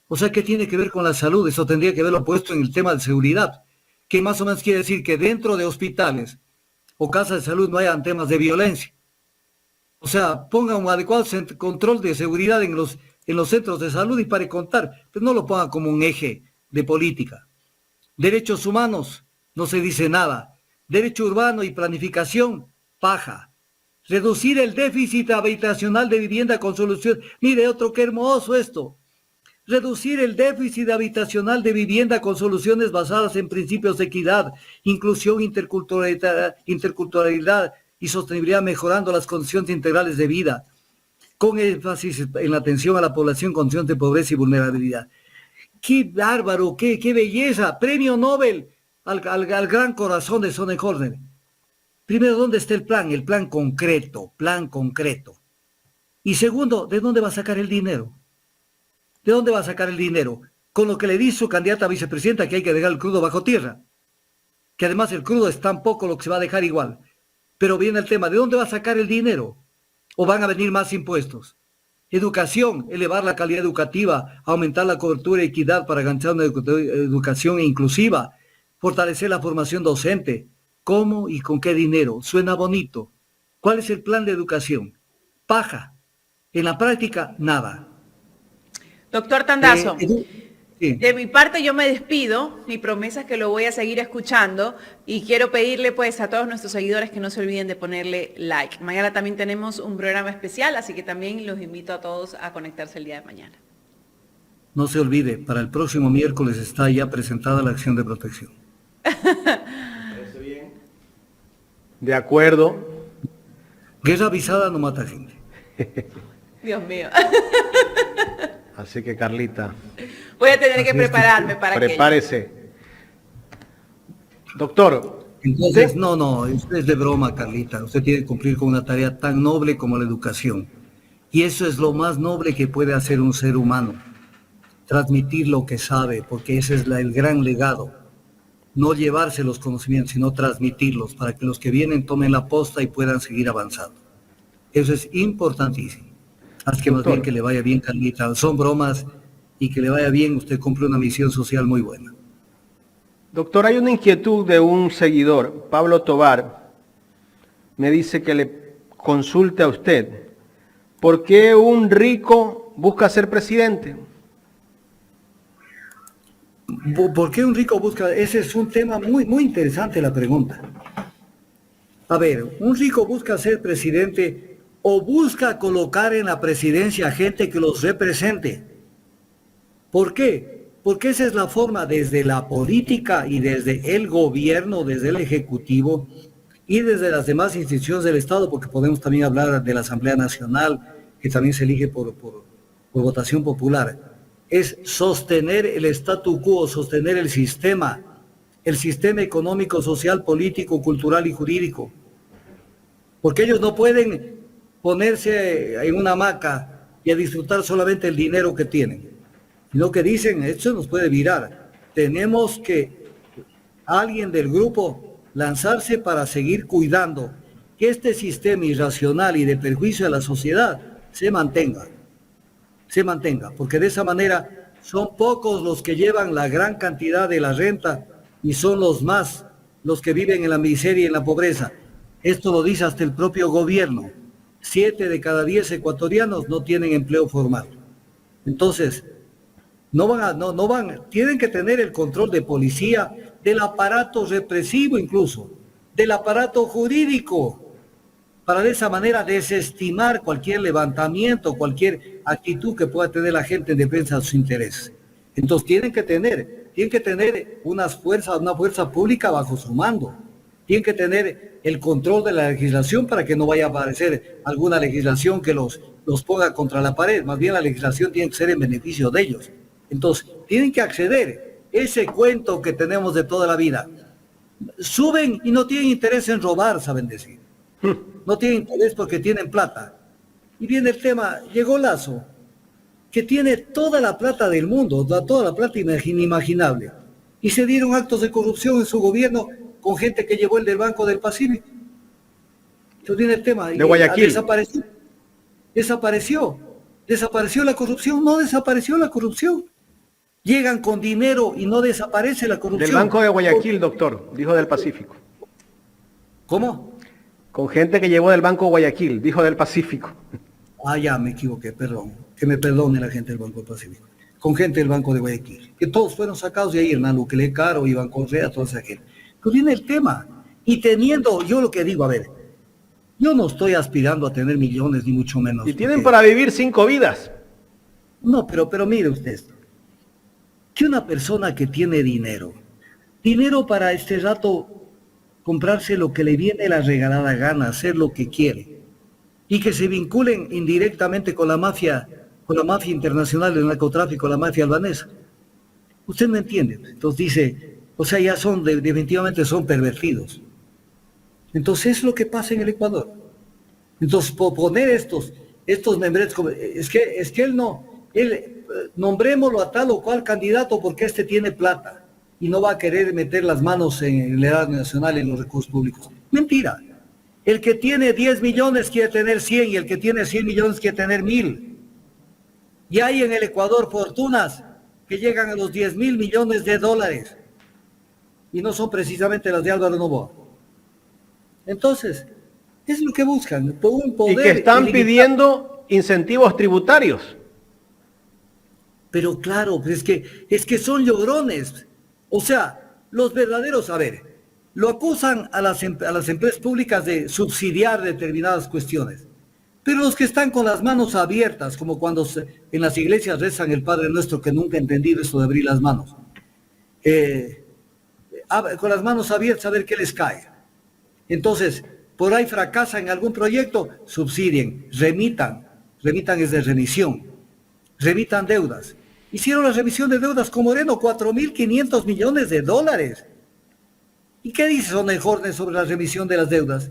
O sea, ¿qué tiene que ver con la salud? Eso tendría que haberlo puesto en el tema de seguridad, que más o menos quiere decir que dentro de hospitales o casas de salud no hayan temas de violencia. O sea, pongan un adecuado control de seguridad en los centros de salud y para contar, pero no lo pongan como un eje de política. Derechos humanos, no se dice nada. Derecho urbano y planificación, paja. Reducir el déficit habitacional de vivienda con solución. Mire otro, qué hermoso esto. Reducir el déficit habitacional de vivienda con soluciones basadas en principios de equidad, inclusión, interculturalidad y sostenibilidad, mejorando las condiciones integrales de vida, con énfasis en la atención a la población en condiciones de pobreza y vulnerabilidad. ¡Qué bárbaro! ¡Qué belleza! Premio Nobel al gran corazón de Sonnenhorner. Primero, ¿dónde está el plan? El plan concreto, Y segundo, ¿de dónde va a sacar el dinero? ¿De dónde va a sacar el dinero? Con lo que le dice su candidata a vicepresidenta, que hay que dejar el crudo bajo tierra. Que además el crudo es tan poco lo que se va a dejar igual. Pero viene el tema, ¿de dónde va a sacar el dinero? ¿O van a venir más impuestos? Educación, elevar la calidad educativa, aumentar la cobertura y equidad para garantizar una educación inclusiva, fortalecer la formación docente. ¿Cómo y con qué dinero? Suena bonito. ¿Cuál es el plan de educación? Paja. En la práctica, nada. Doctor Tandazo, Sí. de mi parte yo me despido, mi promesa es que lo voy a seguir escuchando y quiero pedirle pues a todos nuestros seguidores que no se olviden de ponerle like. Mañana también tenemos un programa especial, así que también los invito a todos a conectarse el día de mañana. No se olvide, para el próximo miércoles está ya presentada la acción de protección. ¿Parece bien? De acuerdo. Guerra avisada no mata gente. Dios mío. Así que, Carlita, Voy a tener que prepararme para que... prepárese. Doctor. Entonces, ¿sí? no, usted es de broma, Carlita. Usted tiene que cumplir con una tarea tan noble como la educación. Y eso es lo más noble que puede hacer un ser humano. Transmitir lo que sabe, porque ese es el gran legado. No llevarse los conocimientos, sino transmitirlos para que los que vienen tomen la posta y puedan seguir avanzando. Eso es importantísimo. Así que más bien que le vaya bien, Carlita. Son bromas y que le vaya bien. Usted cumple una misión social muy buena. Doctor, hay una inquietud de un seguidor, Pablo Tobar. Me dice que le consulte a usted. ¿Por qué un rico busca ser presidente? ¿Por qué un rico busca? Ese es un tema muy interesante la pregunta. A ver, un rico busca ser presidente o busca colocar en la presidencia gente que los represente. ¿Por qué? Porque esa es la forma desde la política y desde el gobierno, desde el ejecutivo y desde las demás instituciones del Estado, porque podemos también hablar de la Asamblea Nacional, que también se elige por votación popular. es sostener el statu quo, sostener el sistema económico, social, político, cultural y jurídico. Porque ellos no pueden ponerse en una hamaca y a disfrutar solamente el dinero que tienen, sino que dicen, esto nos puede virar. Tenemos que alguien del grupo lanzarse para seguir cuidando que este sistema irracional y de perjuicio a la sociedad se mantenga, porque de esa manera son pocos los que llevan la gran cantidad de la renta y son los que viven en la miseria y en la pobreza. Esto lo dice hasta el propio gobierno. 7 de cada 10 ecuatorianos no tienen empleo formal. Entonces, tienen que tener el control de policía, del aparato represivo incluso, del aparato jurídico, para de esa manera desestimar cualquier levantamiento, cualquier actitud que pueda tener la gente en defensa de sus intereses. Entonces tienen que tener una fuerza pública bajo su mando. Tienen que tener el control de la legislación para que no vaya a aparecer alguna legislación que los ponga contra la pared. Más bien la legislación tiene que ser en beneficio de ellos. Entonces tienen que acceder. Ese cuento que tenemos de toda la vida. Suben y no tienen interés en robar, saben decir. No tienen interés porque tienen plata. Y viene el tema, llegó Lazo, que tiene toda la plata del mundo, toda la plata inimaginable. Y se dieron actos de corrupción en su gobierno con gente que llevó el del Banco del Pacífico. Entonces viene el tema. De Guayaquil. Desapareció la corrupción, no desapareció la corrupción. Llegan con dinero y no desaparece la corrupción. Del Banco de Guayaquil, doctor, dijo del Pacífico. ¿Cómo? Con gente que llevó del Banco Guayaquil, dijo del Pacífico. Ah, ya me equivoqué, perdón. Que me perdone la gente del Banco del Pacífico. Con gente del Banco de Guayaquil. Que todos fueron sacados de ahí, Hernán Luque Caro, Iván Correa, toda esa gente. Pero viene el tema. Y teniendo, yo lo que digo, a ver, yo no estoy aspirando a tener millones, ni mucho menos. Y tienen para vivir 5 vidas. No, pero mire usted esto. Que una persona que tiene dinero para este rato comprarse lo que le viene la regalada gana, hacer lo que quiere, y que se vinculen indirectamente con la mafia internacional del narcotráfico, la mafia albanesa. Usted no entiende. Entonces dice, o sea, ya definitivamente son pervertidos. Entonces es lo que pasa en el Ecuador. Entonces, poner estos membretes, es que él nombrémoslo a tal o cual candidato porque este tiene plata y no va a querer meter las manos en el erario nacional y en los recursos públicos. Mentira. El que tiene 10 millones quiere tener 100 y el que tiene 100 millones quiere tener 1000. Y hay en el Ecuador fortunas que llegan a los 10.000 millones de dólares y no son precisamente las de Álvaro Noboa. Entonces, es lo que buscan, un poder. Y que están pidiendo incentivos tributarios. Pero claro, es que son llorones. O sea, los verdaderos, a ver, lo acusan a las empresas públicas de subsidiar determinadas cuestiones. Pero los que están con las manos abiertas, como cuando en las iglesias rezan el Padre Nuestro, que nunca he entendido eso de abrir las manos. Con las manos abiertas a ver qué les cae. Entonces, por ahí fracasa en algún proyecto, subsidien, remitan es de remisión, remitan deudas. Hicieron la remisión de deudas con Moreno, 4.500 millones de dólares. ¿Y qué dice Sonel Hornes sobre la remisión de las deudas?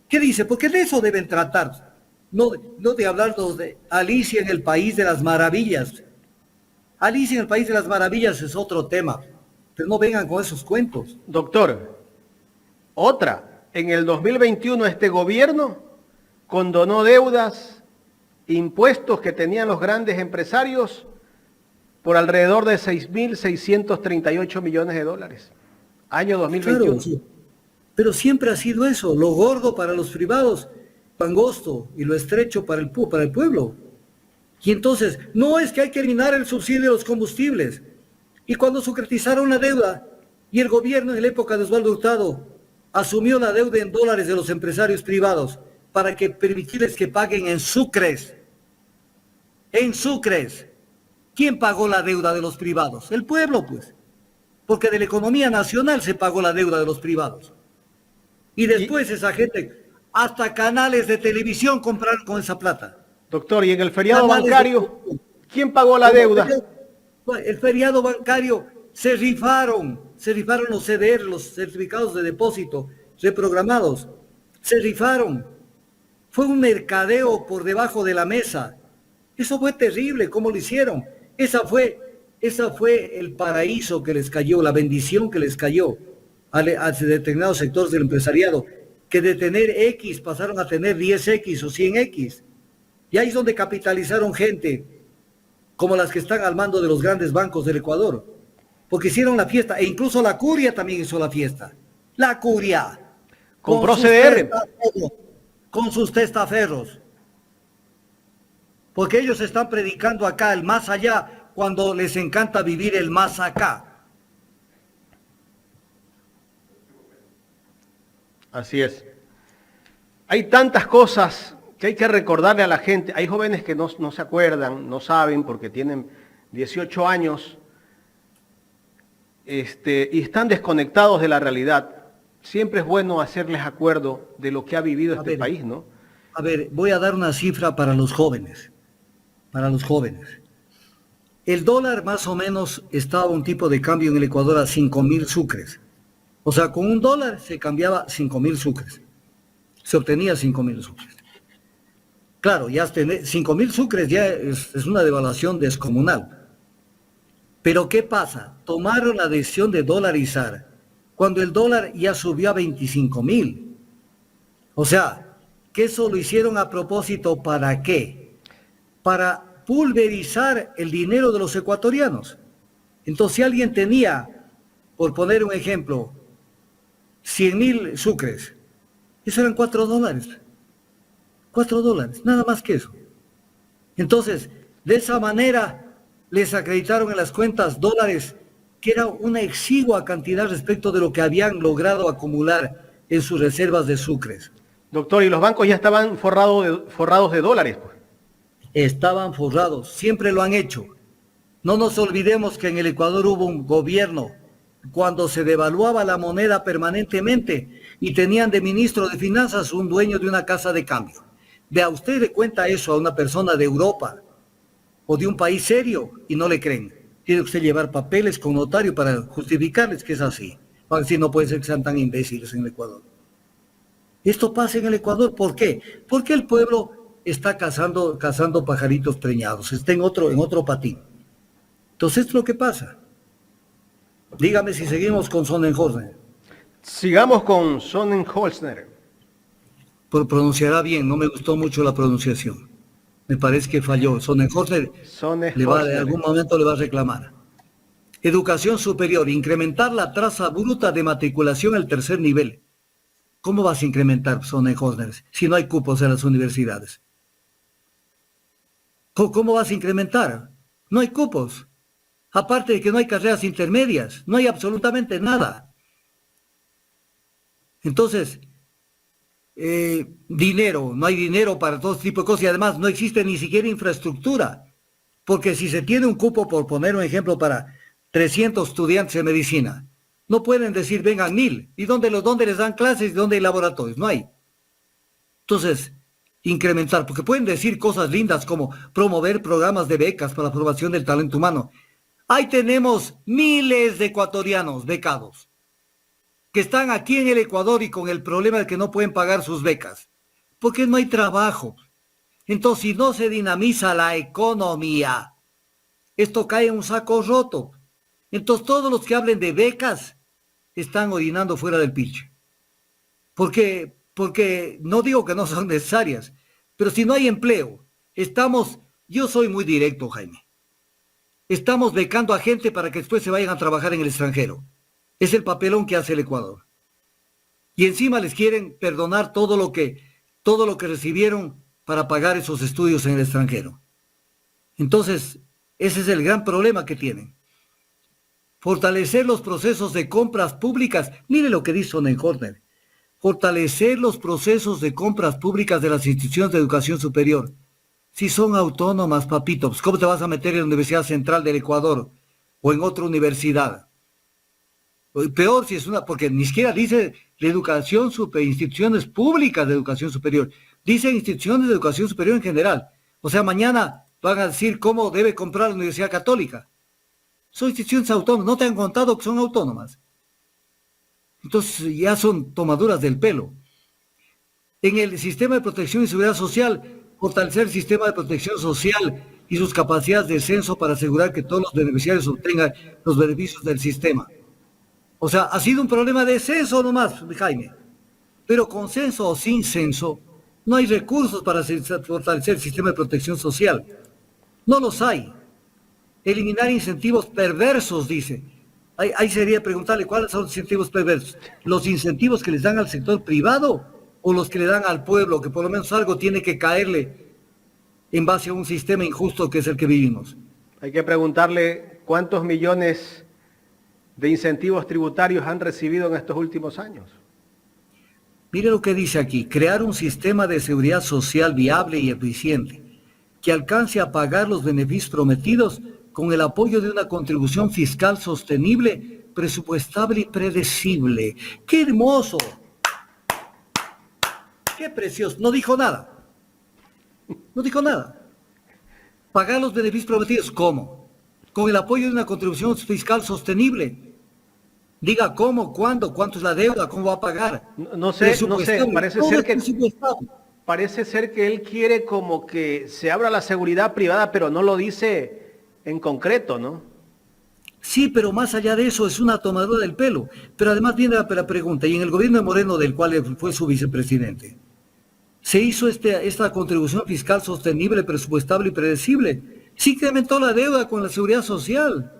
¿Qué dice? Porque de eso deben tratar, no de hablarnos de Alicia en el País de las Maravillas. Alicia en el País de las Maravillas es otro tema, pero no vengan con esos cuentos. Doctor, en el 2021 este gobierno condonó deudas, impuestos que tenían los grandes empresarios por alrededor de 6.638 millones de dólares. Año 2021. Claro, sí. Pero siempre ha sido eso, lo gordo para los privados, lo angosto y lo estrecho para el pueblo. Y entonces, no es que hay que eliminar el subsidio de los combustibles. Y cuando securitizaron la deuda, y el gobierno en la época de Osvaldo Hurtado asumió la deuda en dólares de los empresarios privados para que permitirles que paguen en sucres. En sucres. ¿Quién pagó la deuda de los privados? El pueblo, pues. Porque de la economía nacional se pagó la deuda de los privados. Y después esa gente, hasta canales de televisión compraron con esa plata. Doctor, y en el feriado bancario, ¿quién pagó la deuda? El feriado bancario se rifaron los CDR, los certificados de depósito reprogramados, se rifaron. Fue un mercadeo por debajo de la mesa. Eso fue terrible, ¿cómo lo hicieron? Esa fue el paraíso que les cayó, la bendición que les cayó a determinados sectores del empresariado, que de tener X pasaron a tener 10X o 100X. Y ahí es donde capitalizaron gente como las que están al mando de los grandes bancos del Ecuador, porque hicieron la fiesta, e incluso la Curia también hizo la fiesta. La Curia. Compró CDR. Con sus testaferros. Porque ellos están predicando acá el más allá cuando les encanta vivir el más acá. Así es. Hay tantas cosas que hay que recordarle a la gente. Hay jóvenes que no se acuerdan, no saben porque tienen 18 años y están desconectados de la realidad. Siempre es bueno hacerles acuerdo de lo que ha vivido este país, ¿no? A ver, voy a dar una cifra para los jóvenes. Para los jóvenes. El dólar más o menos estaba un tipo de cambio en el Ecuador a 5.000 sucres. O sea, con un dólar se cambiaba 5.000 sucres. Se obtenía 5.000 sucres. Claro, ya 5.000 sucres ya es una devaluación descomunal. Pero ¿qué pasa? Tomaron la decisión de dolarizar cuando el dólar ya subió a 25.000. O sea, que eso lo hicieron a propósito, ¿para qué? Para pulverizar el dinero de los ecuatorianos. Entonces, si alguien tenía, por poner un ejemplo, 100.000 sucres, eso eran $4. $4, nada más que eso. Entonces, de esa manera, les acreditaron en las cuentas dólares, que era una exigua cantidad respecto de lo que habían logrado acumular en sus reservas de sucres. Doctor, y los bancos ya estaban forrados de dólares, pues. Estaban forrados, siempre lo han hecho. No nos olvidemos que en el Ecuador hubo un gobierno cuando se devaluaba la moneda permanentemente y tenían de ministro de finanzas un dueño de una casa de cambio. Vea, usted le cuenta eso a una persona de Europa o de un país serio y no le creen. Tiene usted llevar papeles con notario para justificarles que es así. Así no puede ser que sean tan imbéciles en el Ecuador. Esto pasa en el Ecuador, ¿por qué? Porque el pueblo está cazando pajaritos preñados, está en otro patín. Entonces, esto es lo que pasa. Dígame si seguimos con Sonnenholzner. Sigamos con Sonnenholzner. Pronunciará bien, no me gustó mucho la pronunciación. Me parece que falló. Sonnenholzner en algún momento le va a reclamar. Educación superior, incrementar la tasa bruta de matriculación al tercer nivel. ¿Cómo vas a incrementar, Sonnenholzner, si no hay cupos en las universidades? ¿Cómo vas a incrementar? No hay cupos. Aparte de que no hay carreras intermedias, no hay absolutamente nada. Entonces, no hay dinero para todo tipo de cosas y además no existe ni siquiera infraestructura. Porque si se tiene un cupo, por poner un ejemplo, para 300 estudiantes de medicina, no pueden decir vengan 1.000. ¿Y dónde les dan clases y dónde hay laboratorios? No hay. Entonces, incrementar, porque pueden decir cosas lindas como promover programas de becas para la formación del talento humano. Ahí tenemos miles de ecuatorianos becados que están aquí en el Ecuador y con el problema de que no pueden pagar sus becas, porque no hay trabajo. Entonces, si no se dinamiza la economía, esto cae en un saco roto. Entonces, todos los que hablen de becas están orinando fuera del pitch. Porque no digo que no son necesarias, pero si no hay empleo, yo soy muy directo, Jaime. Estamos becando a gente para que después se vayan a trabajar en el extranjero. Es el papelón que hace el Ecuador. Y encima les quieren perdonar todo lo que recibieron para pagar esos estudios en el extranjero. Entonces, ese es el gran problema que tienen. Fortalecer los procesos de compras públicas. Mire lo que dice Sonnenholzner. Fortalecer los procesos de compras públicas de las instituciones de educación superior. Si son autónomas, papito, pues ¿cómo te vas a meter en la Universidad Central del Ecuador o en otra universidad? Peor si es porque ni siquiera dice la educación instituciones públicas de educación superior. Dice instituciones de educación superior en general. O sea, mañana van a decir cómo debe comprar la Universidad Católica. Son instituciones autónomas, no te han contado que son autónomas. Entonces ya son tomaduras del pelo. En el sistema de protección y seguridad social, fortalecer el sistema de protección social y sus capacidades de censo para asegurar que todos los beneficiarios obtengan los beneficios del sistema. O sea, ha sido un problema de censo nomás, Jaime. Pero con censo o sin censo, no hay recursos para fortalecer el sistema de protección social. No los hay. Eliminar incentivos perversos, dice. Ahí sería preguntarle cuáles son los incentivos perversos. ¿Los incentivos que les dan al sector privado o los que le dan al pueblo, que por lo menos algo tiene que caerle en base a un sistema injusto que es el que vivimos? Hay que preguntarle cuántos millones de incentivos tributarios han recibido en estos últimos años. Mire lo que dice aquí: crear un sistema de seguridad social viable y eficiente que alcance a pagar los beneficios prometidos con el apoyo de una contribución fiscal sostenible, presupuestable y predecible. ¡Qué hermoso! ¡Qué precioso! No dijo nada. No dijo nada. Pagar los beneficios prometidos, ¿cómo? Con el apoyo de una contribución fiscal sostenible. Diga cómo, cuándo, cuánto es la deuda, cómo va a pagar. No sé, parece ser que él quiere como que se abra la seguridad privada, pero no lo dice en concreto, ¿no? Sí, pero más allá de eso es una tomadura del pelo. Pero además viene la pregunta, y en el gobierno de Moreno, del cual fue su vicepresidente, ¿se hizo esta contribución fiscal sostenible, presupuestable y predecible? Sí incrementó la deuda con la seguridad social.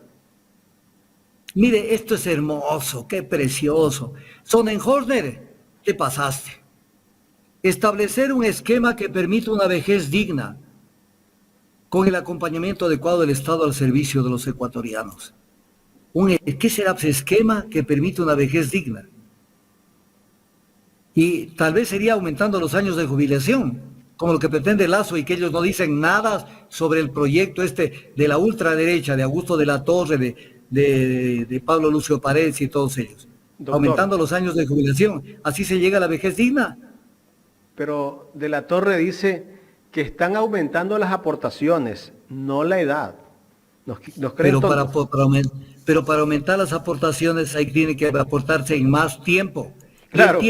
Mire, esto es hermoso, qué precioso. Sonnenhorner, te pasaste. Establecer un esquema que permita una vejez digna, con el acompañamiento adecuado del Estado al servicio de los ecuatorianos. ¿Qué será ese esquema que permite una vejez digna? Y tal vez sería aumentando los años de jubilación, como lo que pretende Lazo, y que ellos no dicen nada sobre el proyecto de la ultraderecha, de Augusto de la Torre, de Pablo Lucio Paredes y todos ellos. Doctor, aumentando los años de jubilación, ¿así se llega a la vejez digna? Pero de la Torre dice que están aumentando las aportaciones, no la edad. Pero para aumentar las aportaciones ahí tiene que aportarse en más tiempo. Claro.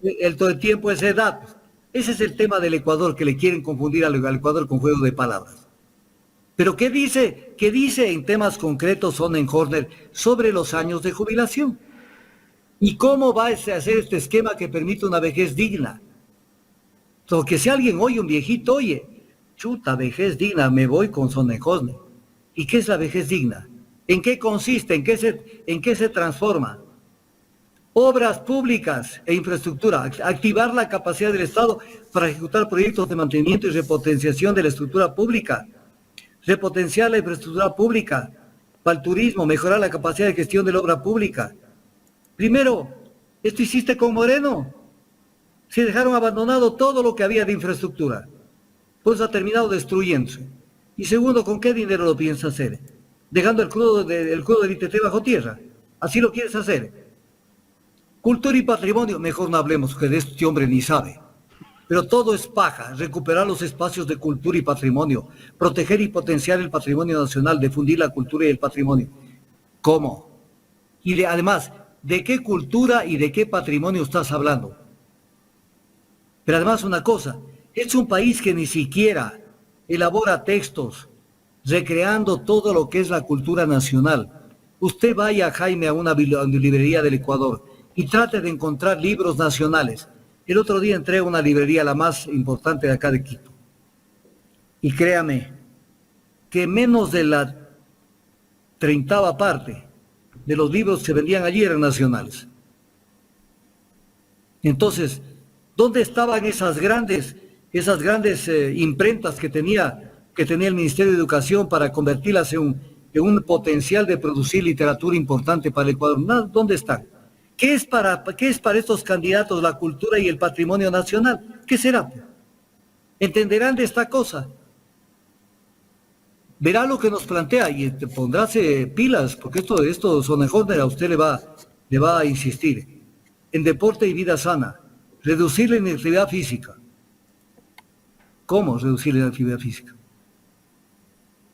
El tiempo es edad. Ese es el tema del Ecuador, que le quieren confundir al Ecuador con juego de palabras. Pero ¿qué dice en temas concretos Sonnenhorner sobre los años de jubilación? ¿Y cómo va a hacer este esquema que permite una vejez digna? Porque si alguien oye, un viejito oye, chuta, vejez digna, me voy con Sonnenhorner. ¿Y qué es la vejez digna? ¿En qué consiste? ¿En qué se transforma? Obras públicas e infraestructura. Activar la capacidad del Estado para ejecutar proyectos de mantenimiento y repotenciación de la estructura pública. Repotenciar la infraestructura pública. Para el turismo, mejorar la capacidad de gestión de la obra pública. Primero, esto hiciste con Moreno. Se dejaron abandonado todo lo que había de infraestructura. Pues ha terminado destruyéndose. Y segundo, ¿con qué dinero lo piensas hacer? Dejando el crudo del ITT bajo tierra. ¿Así lo quieres hacer? Cultura y patrimonio, mejor no hablemos, que de este hombre ni sabe. Pero todo es paja: recuperar los espacios de cultura y patrimonio, proteger y potenciar el patrimonio nacional, difundir la cultura y el patrimonio. ¿Cómo? Y además, ¿de qué cultura y de qué patrimonio estás hablando? Pero además una cosa, es un país que ni siquiera elabora textos recreando todo lo que es la cultura nacional. Usted vaya, Jaime, a una librería del Ecuador y trate de encontrar libros nacionales. El otro día entré a una librería, la más importante de acá de Quito. Y créame, que menos de la 30ª parte de los libros que se vendían allí eran nacionales. Entonces, ¿dónde estaban esas grandes imprentas que tenía el Ministerio de Educación para convertirlas en un potencial de producir literatura importante para el Ecuador? ¿Dónde están? ¿Qué es para estos candidatos la cultura y el patrimonio nacional? ¿Qué será? ¿Entenderán de esta cosa? Verá lo que nos plantea y te pondrás pilas, porque esto Sonnenhorner a usted le va a insistir. En deporte y vida sana, reducir la inactividad física. ¿Cómo reducir la inactividad física?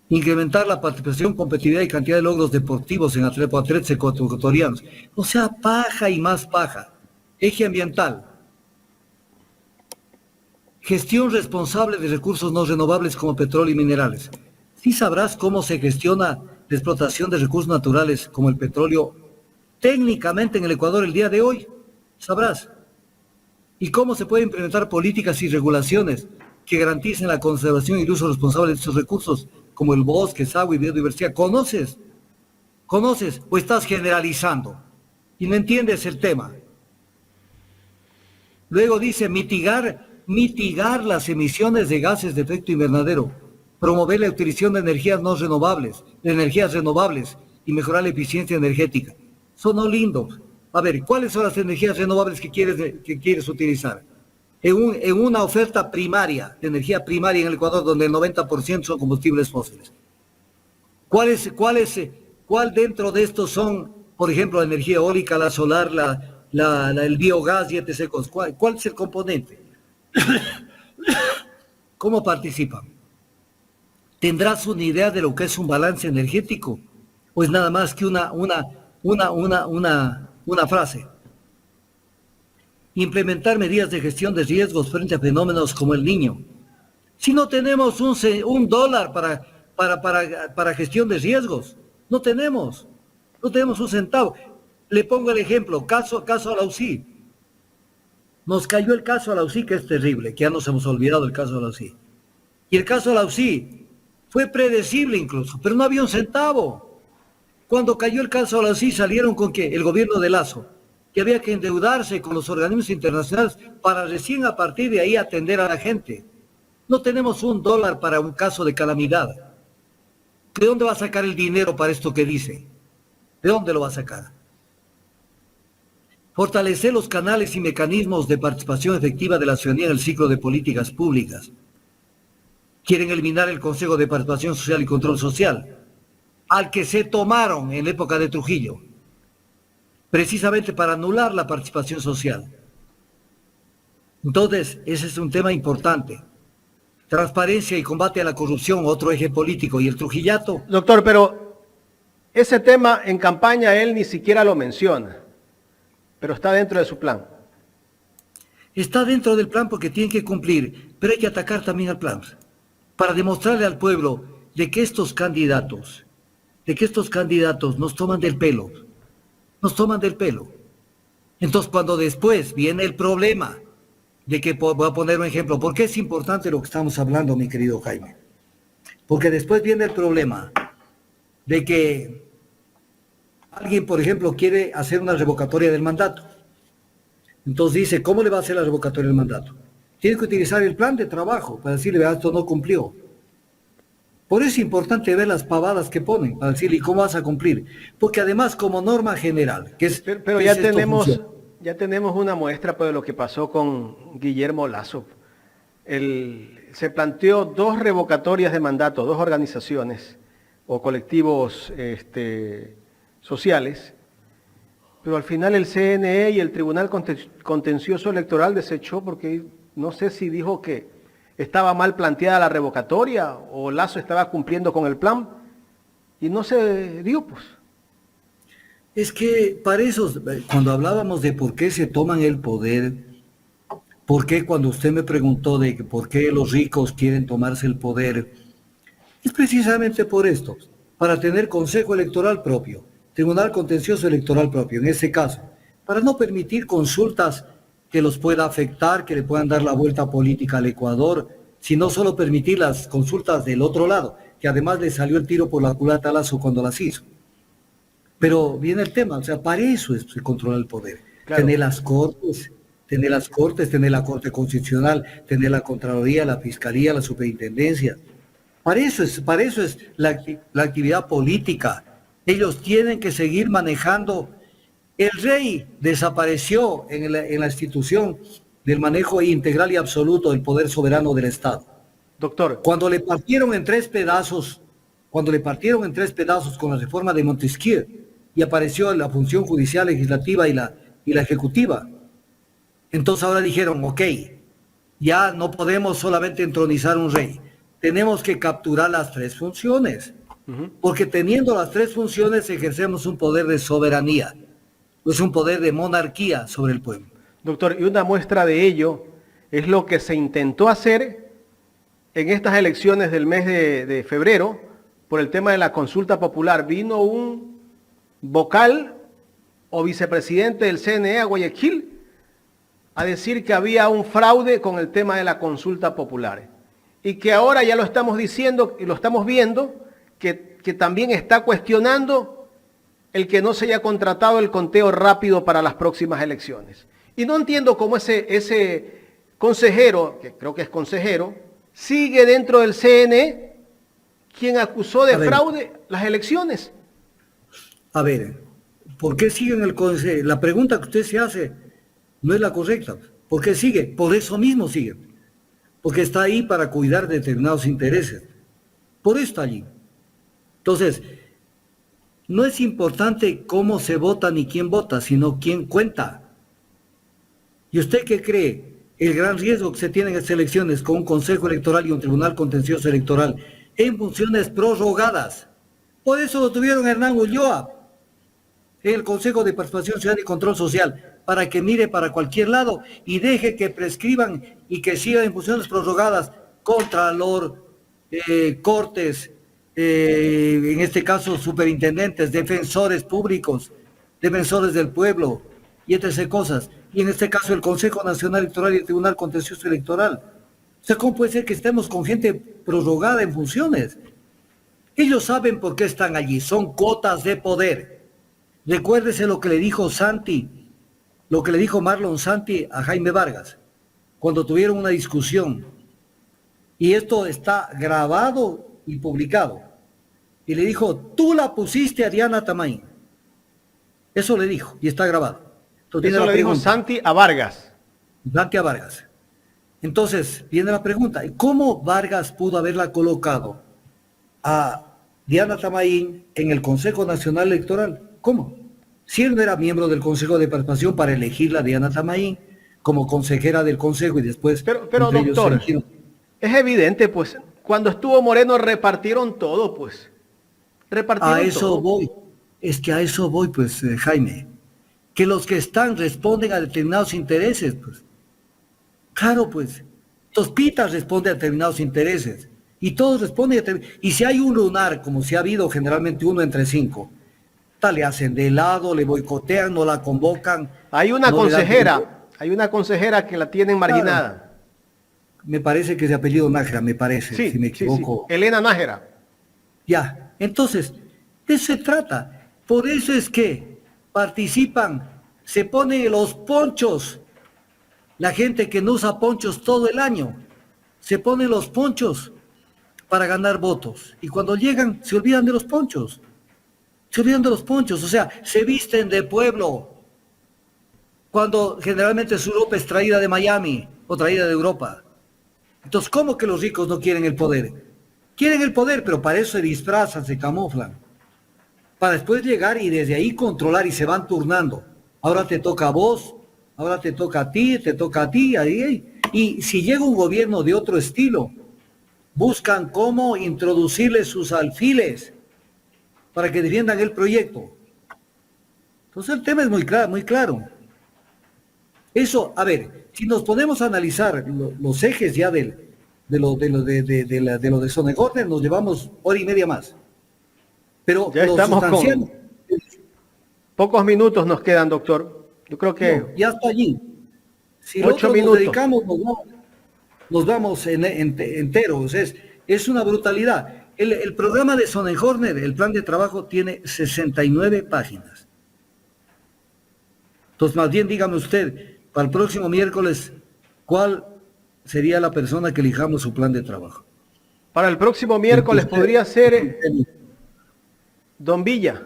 incrementar la participación, competitividad y cantidad de logros deportivos en atletas ecuatorianos. O sea, paja y más paja. Eje ambiental. Gestión responsable de recursos no renovables como petróleo y minerales. Sí sabrás cómo se gestiona la explotación de recursos naturales como el petróleo técnicamente en el Ecuador el día de hoy. Sabrás. Y cómo se pueden implementar políticas y regulaciones que garanticen la conservación y el uso responsable de estos recursos, como el bosque, agua y biodiversidad. ¿Conoces? ¿Conoces o estás generalizando? Y no entiendes el tema. Luego dice mitigar las emisiones de gases de efecto invernadero, promover la utilización de energías renovables y mejorar la eficiencia energética. Sonó lindo. A ver, ¿cuáles son las energías renovables que quieres utilizar? En una oferta primaria, de energía primaria en el Ecuador, donde el 90% son combustibles fósiles. ¿Cuál dentro de estos son, por ejemplo, la energía eólica, la solar, el biogás y etc.? ¿Cuál es el componente? ¿Cómo participan? ¿Tendrás una idea de lo que es un balance energético? ¿O es nada más que una frase? Implementar medidas de gestión de riesgos frente a fenómenos como el Niño. Si no tenemos un dólar para gestión de riesgos, no tenemos un centavo. Le pongo el ejemplo, caso Alausí. Nos cayó el caso Alausí, que es terrible, que ya nos hemos olvidado el caso Alausí. Y el caso Alausí fue predecible incluso, pero no había un centavo. Cuando cayó el caso Alausí salieron con que el gobierno de Lazo, que había que endeudarse con los organismos internacionales para recién a partir de ahí atender a la gente. No tenemos un dólar para un caso de calamidad. ¿De dónde va a sacar el dinero para esto que dice? ¿De dónde lo va a sacar? Fortalecer los canales y mecanismos de participación efectiva de la ciudadanía en el ciclo de políticas públicas. Quieren eliminar el Consejo de Participación Social y Control Social, al que se tomaron en la época de Trujillo, precisamente para anular la participación social. Entonces, ese es un tema importante. Transparencia y combate a la corrupción, otro eje político, y el trujillato. Doctor, pero ese tema en campaña él ni siquiera lo menciona, pero está dentro de su plan. Está dentro del plan porque tiene que cumplir, pero hay que atacar también al plan, para demostrarle al pueblo de que estos candidatos nos toman del pelo. Nos toman del pelo. Entonces, cuando después viene el problema de que, voy a poner un ejemplo, ¿por qué es importante lo que estamos hablando, mi querido Jaime? Porque después viene el problema de que alguien, por ejemplo, quiere hacer una revocatoria del mandato. Entonces dice, ¿cómo le va a hacer la revocatoria del mandato? Tiene que utilizar el plan de trabajo para decirle, esto no cumplió. Por eso es importante ver las pavadas que ponen, para decirle, ¿cómo vas a cumplir? Porque además, como norma general, que es... Pero ya tenemos una muestra pues, de lo que pasó con Guillermo Lasso. Se planteó 2 revocatorias de mandato, 2 organizaciones o colectivos sociales, pero al final el CNE y el Tribunal Contencioso Electoral desechó porque no sé si dijo que estaba mal planteada la revocatoria o Lasso estaba cumpliendo con el plan y no se dio pues. Es que para eso, cuando hablábamos de por qué se toman el poder, por qué cuando usted me preguntó de por qué los ricos quieren tomarse el poder, es precisamente por esto, para tener consejo electoral propio, tribunal contencioso electoral propio, en ese caso, para no permitir consultas que los pueda afectar, que le puedan dar la vuelta política al Ecuador, sino solo permitir las consultas del otro lado, que además le salió el tiro por la culata a Lasso cuando las hizo. Pero viene el tema, o sea, para eso es controlar el poder. Claro. Tener las cortes, tener la Corte Constitucional, tener la Contraloría, la Fiscalía, la Superintendencia. Para eso es la actividad política. Ellos tienen que seguir manejando. El rey desapareció en la institución del manejo integral y absoluto del poder soberano del Estado. Doctor. Cuando le partieron en tres pedazos con la reforma de Montesquieu y apareció la función judicial, legislativa y la ejecutiva. Entonces ahora dijeron, ok, ya no podemos solamente entronizar un rey, tenemos que capturar las tres funciones, porque teniendo las tres funciones ejercemos un poder de soberanía, no es un poder de monarquía sobre el pueblo. Doctor, y una muestra de ello es lo que se intentó hacer en estas elecciones del mes de febrero por el tema de la consulta popular. Vino un vocal o vicepresidente del CNE a Guayaquil a decir que había un fraude con el tema de la consulta popular y que ahora ya lo estamos diciendo y lo estamos viendo que también está cuestionando el que no se haya contratado el conteo rápido para las próximas elecciones. Y no entiendo cómo ese consejero, que creo que es consejero, sigue dentro del CNE quien acusó de fraude las elecciones. A ver, ¿por qué siguen el consejo? La pregunta que usted se hace no es la correcta. ¿Por qué sigue? Por eso mismo sigue. Porque está ahí para cuidar de determinados intereses. Por eso está allí. Entonces, no es importante cómo se vota ni quién vota, sino quién cuenta. ¿Y usted qué cree? El gran riesgo que se tiene en estas elecciones con un Consejo Electoral y un Tribunal Contencioso Electoral en funciones prorrogadas. Por eso lo tuvieron Hernán Ulloa en el Consejo de Participación Ciudadana y Control Social, para que mire para cualquier lado y deje que prescriban y que sigan en funciones prorrogadas Contralor, Cortes, en este caso superintendentes, defensores públicos, defensores del pueblo y etc. cosas. Y en este caso el Consejo Nacional Electoral y el Tribunal Contencioso Electoral. O sea, ¿cómo puede ser que estemos con gente prorrogada en funciones? Ellos saben por qué están allí, son cuotas de poder. Recuérdese lo que le dijo Santi, lo que le dijo Marlon Santi a Jaime Vargas, cuando tuvieron una discusión. Y esto está grabado y publicado. Y le dijo, tú la pusiste a Diana Tamay. Eso le dijo, y está grabado. Entonces, eso le dijo Santi a Vargas. Santi a Vargas. Entonces, viene la pregunta, ¿cómo Vargas pudo haberla colocado a Diana Tamaín en el Consejo Nacional Electoral? ¿Cómo? Si él no era miembro del Consejo de Participación para elegirla a Diana Tamaín como consejera del Consejo y después... Pero doctor, es evidente, pues, cuando estuvo Moreno repartieron todo, pues. Repartieron todo. A eso voy. Es que a eso voy, pues, Jaime. Que los que están responden a determinados intereses, pues. Claro, pues. Tospita responde a determinados intereses. Y todos responden a determinados... Y si hay un lunar, como si ha habido generalmente uno entre 5, le hacen de lado, le boicotean, no la convocan. Hay una consejera que la tienen marginada. Claro. Me parece que es de apellido Nájera, me parece, sí, si me equivoco. Sí. Elena Nájera. Ya, entonces, de eso se trata. Por eso es que participan, se ponen los ponchos. La gente que no usa ponchos todo el año, se ponen los ponchos para ganar votos. Y cuando llegan, se olvidan de los ponchos. Se olvidan de los ponchos, o sea, se visten de pueblo. Cuando generalmente su ropa es traída de Miami o traída de Europa. Entonces, ¿cómo que los ricos no quieren el poder? Quieren el poder, pero para eso se disfrazan, se camuflan. Para después llegar y desde ahí controlar y se van turnando. Ahora te toca a vos, ahora te toca a ti, te toca a ti, ahí. Y si llega un gobierno de otro estilo, buscan cómo introducirle sus alfiles para que defiendan el proyecto. Entonces el tema es muy claro. Eso, a ver, si nos ponemos a analizar los ejes ya de lo de Sonegorner, nos llevamos hora y media más. Pero ya estamos con... Pocos minutos nos quedan, doctor. Yo creo que... No, ya está allí. Si 8 minutos. Nos dedicamos, nos vamos enteros. Es una brutalidad. El programa de Sonegorner, el plan de trabajo, tiene 69 páginas. Entonces, más bien dígame usted, para el próximo miércoles, ¿cuál sería la persona que elijamos su plan de trabajo? Para el próximo miércoles podría ser Don Villa.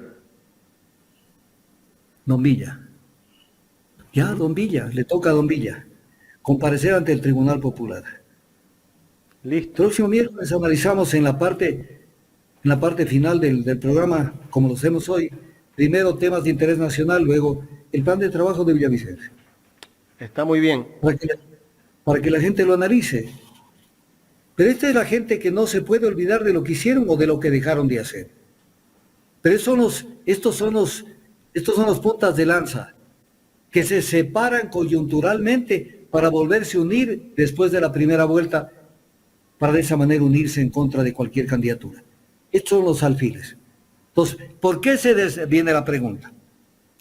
Don Villa. Ya, Don Villa, le toca a Don Villa comparecer ante el Tribunal Popular. Listo. Próximo miércoles analizamos en la parte final del programa, como lo hacemos hoy, primero temas de interés nacional, luego el plan de trabajo de Villavicencio. Está muy bien. Para que la gente lo analice. Pero esta es la gente que no se puede olvidar de lo que hicieron o de lo que dejaron de hacer. Pero estos son los puntas de lanza que se separan coyunturalmente para volverse a unir después de la primera vuelta, para de esa manera unirse en contra de cualquier candidatura. Estos son los alfiles. Entonces, ¿por qué viene la pregunta?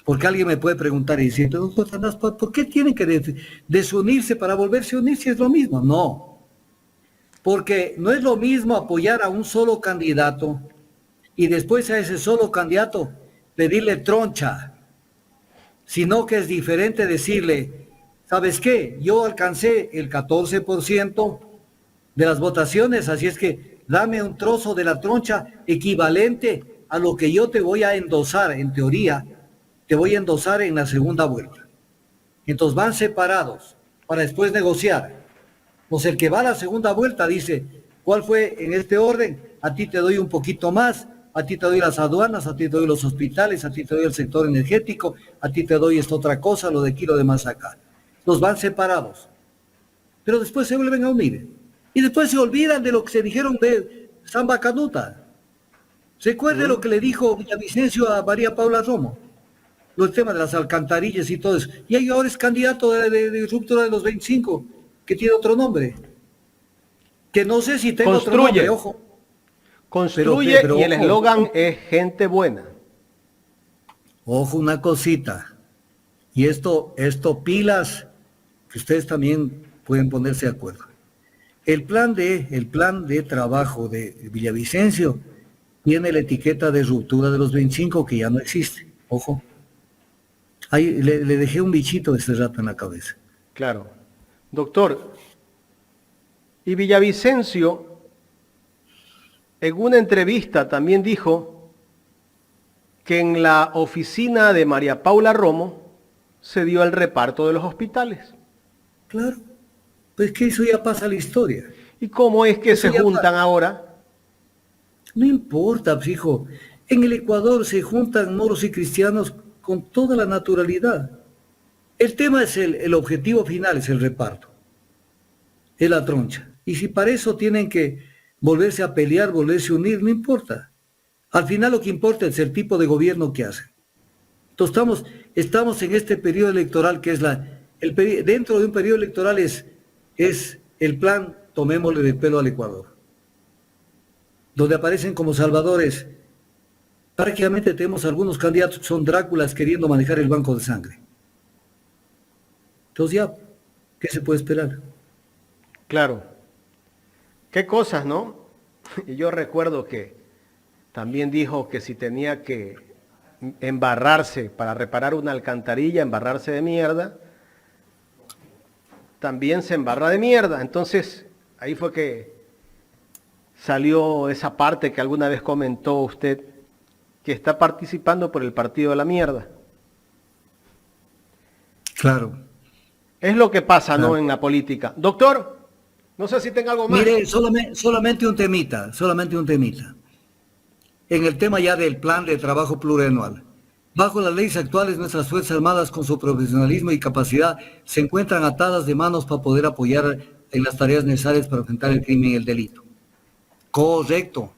Porque alguien me puede preguntar y decir, doctor Tandás, ¿por qué tienen que desunirse para volverse a unir si es lo mismo? No, porque no es lo mismo apoyar a un solo candidato y después a ese solo candidato pedirle troncha, sino que es diferente decirle, ¿sabes qué? Yo alcancé el 14% de las votaciones, así es que dame un trozo de la troncha equivalente a lo que yo te voy a endosar, en teoría, te voy a endosar en la segunda vuelta. Entonces van separados para después negociar. Pues el que va a la segunda vuelta dice, ¿cuál fue en este orden? A ti te doy un poquito más, a ti te doy las aduanas, a ti te doy los hospitales, a ti te doy el sector energético, a ti te doy esta otra cosa, lo de aquí, lo de más acá. Los van separados. Pero después se vuelven a unir. Y después se olvidan de lo que se dijeron de Samba Canuta. Recuerde lo que le dijo Villavicencio a María Paula Romo. El tema de las alcantarillas y todo eso. Y ahí ahora es candidato de ruptura de los 25, que tiene otro nombre. Que no sé si tengo otro nombre, ojo. Construye pero y el ojo, eslogan es gente buena. Ojo una cosita. Y esto pilas, que ustedes también pueden ponerse de acuerdo. El plan de trabajo de Villavicencio tiene la etiqueta de ruptura de los 25 que ya no existe. Ojo. Ahí le dejé un bichito este rato en la cabeza. Claro. Doctor, y Villavicencio en una entrevista también dijo que en la oficina de María Paula Romo se dio el reparto de los hospitales. Claro. Pues que eso ya pasa a la historia. ¿Y cómo es que Eso se ya juntan ahora? No importa, pues, hijo. En el Ecuador se juntan moros y cristianos con toda la naturalidad. El tema es el objetivo final, es el reparto. Es la troncha. Y si para eso tienen que volverse a pelear, volverse a unir, no importa. Al final lo que importa es el tipo de gobierno que hacen. Entonces estamos en este periodo electoral que es dentro de un periodo electoral es el plan tomémosle del pelo al Ecuador, donde aparecen como salvadores. Prácticamente tenemos algunos candidatos que son Dráculas queriendo manejar el banco de sangre. Entonces ya, ¿qué se puede esperar? Claro. Qué cosas, ¿no? Y yo recuerdo que también dijo que si tenía que embarrarse para reparar una alcantarilla, embarrarse de mierda, también se embarra de mierda. Entonces, ahí fue que salió esa parte que alguna vez comentó usted, que está participando por el partido de la mierda. Claro. Es lo que pasa, Claro. ¿no? En la política. Doctor, no sé si tenga algo más. Mire, solamente un temita. En el tema ya del plan de trabajo plurianual. Bajo las leyes actuales, nuestras Fuerzas Armadas, con su profesionalismo y capacidad, se encuentran atadas de manos para poder apoyar en las tareas necesarias para enfrentar el crimen y el delito. Correcto.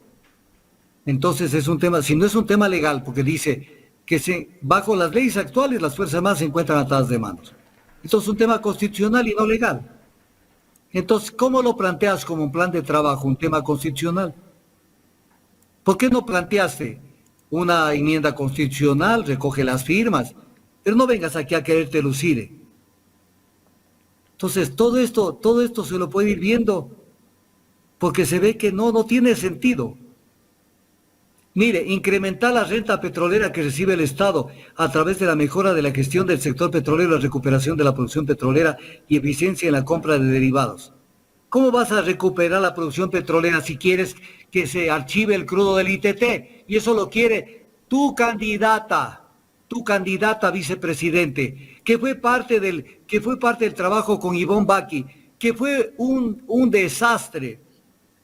Entonces es un tema, si no es un tema legal, porque dice que bajo las leyes actuales las Fuerzas Armadas se encuentran atadas de manos. Entonces es un tema constitucional y no legal. Entonces, ¿cómo lo planteas como un plan de trabajo, un tema constitucional? ¿Por qué no planteaste una enmienda constitucional, recoge las firmas, pero no vengas aquí a quererte lucir? Entonces, todo esto se lo puede ir viendo porque se ve que no tiene sentido. Mire, incrementar la renta petrolera que recibe el Estado a través de la mejora de la gestión del sector petrolero, la recuperación de la producción petrolera y eficiencia en la compra de derivados. ¿Cómo vas a recuperar la producción petrolera si quieres que se archive el crudo del ITT? Y eso lo quiere tu candidata vicepresidente, que fue parte del trabajo con Ivonne Baki, que fue un desastre,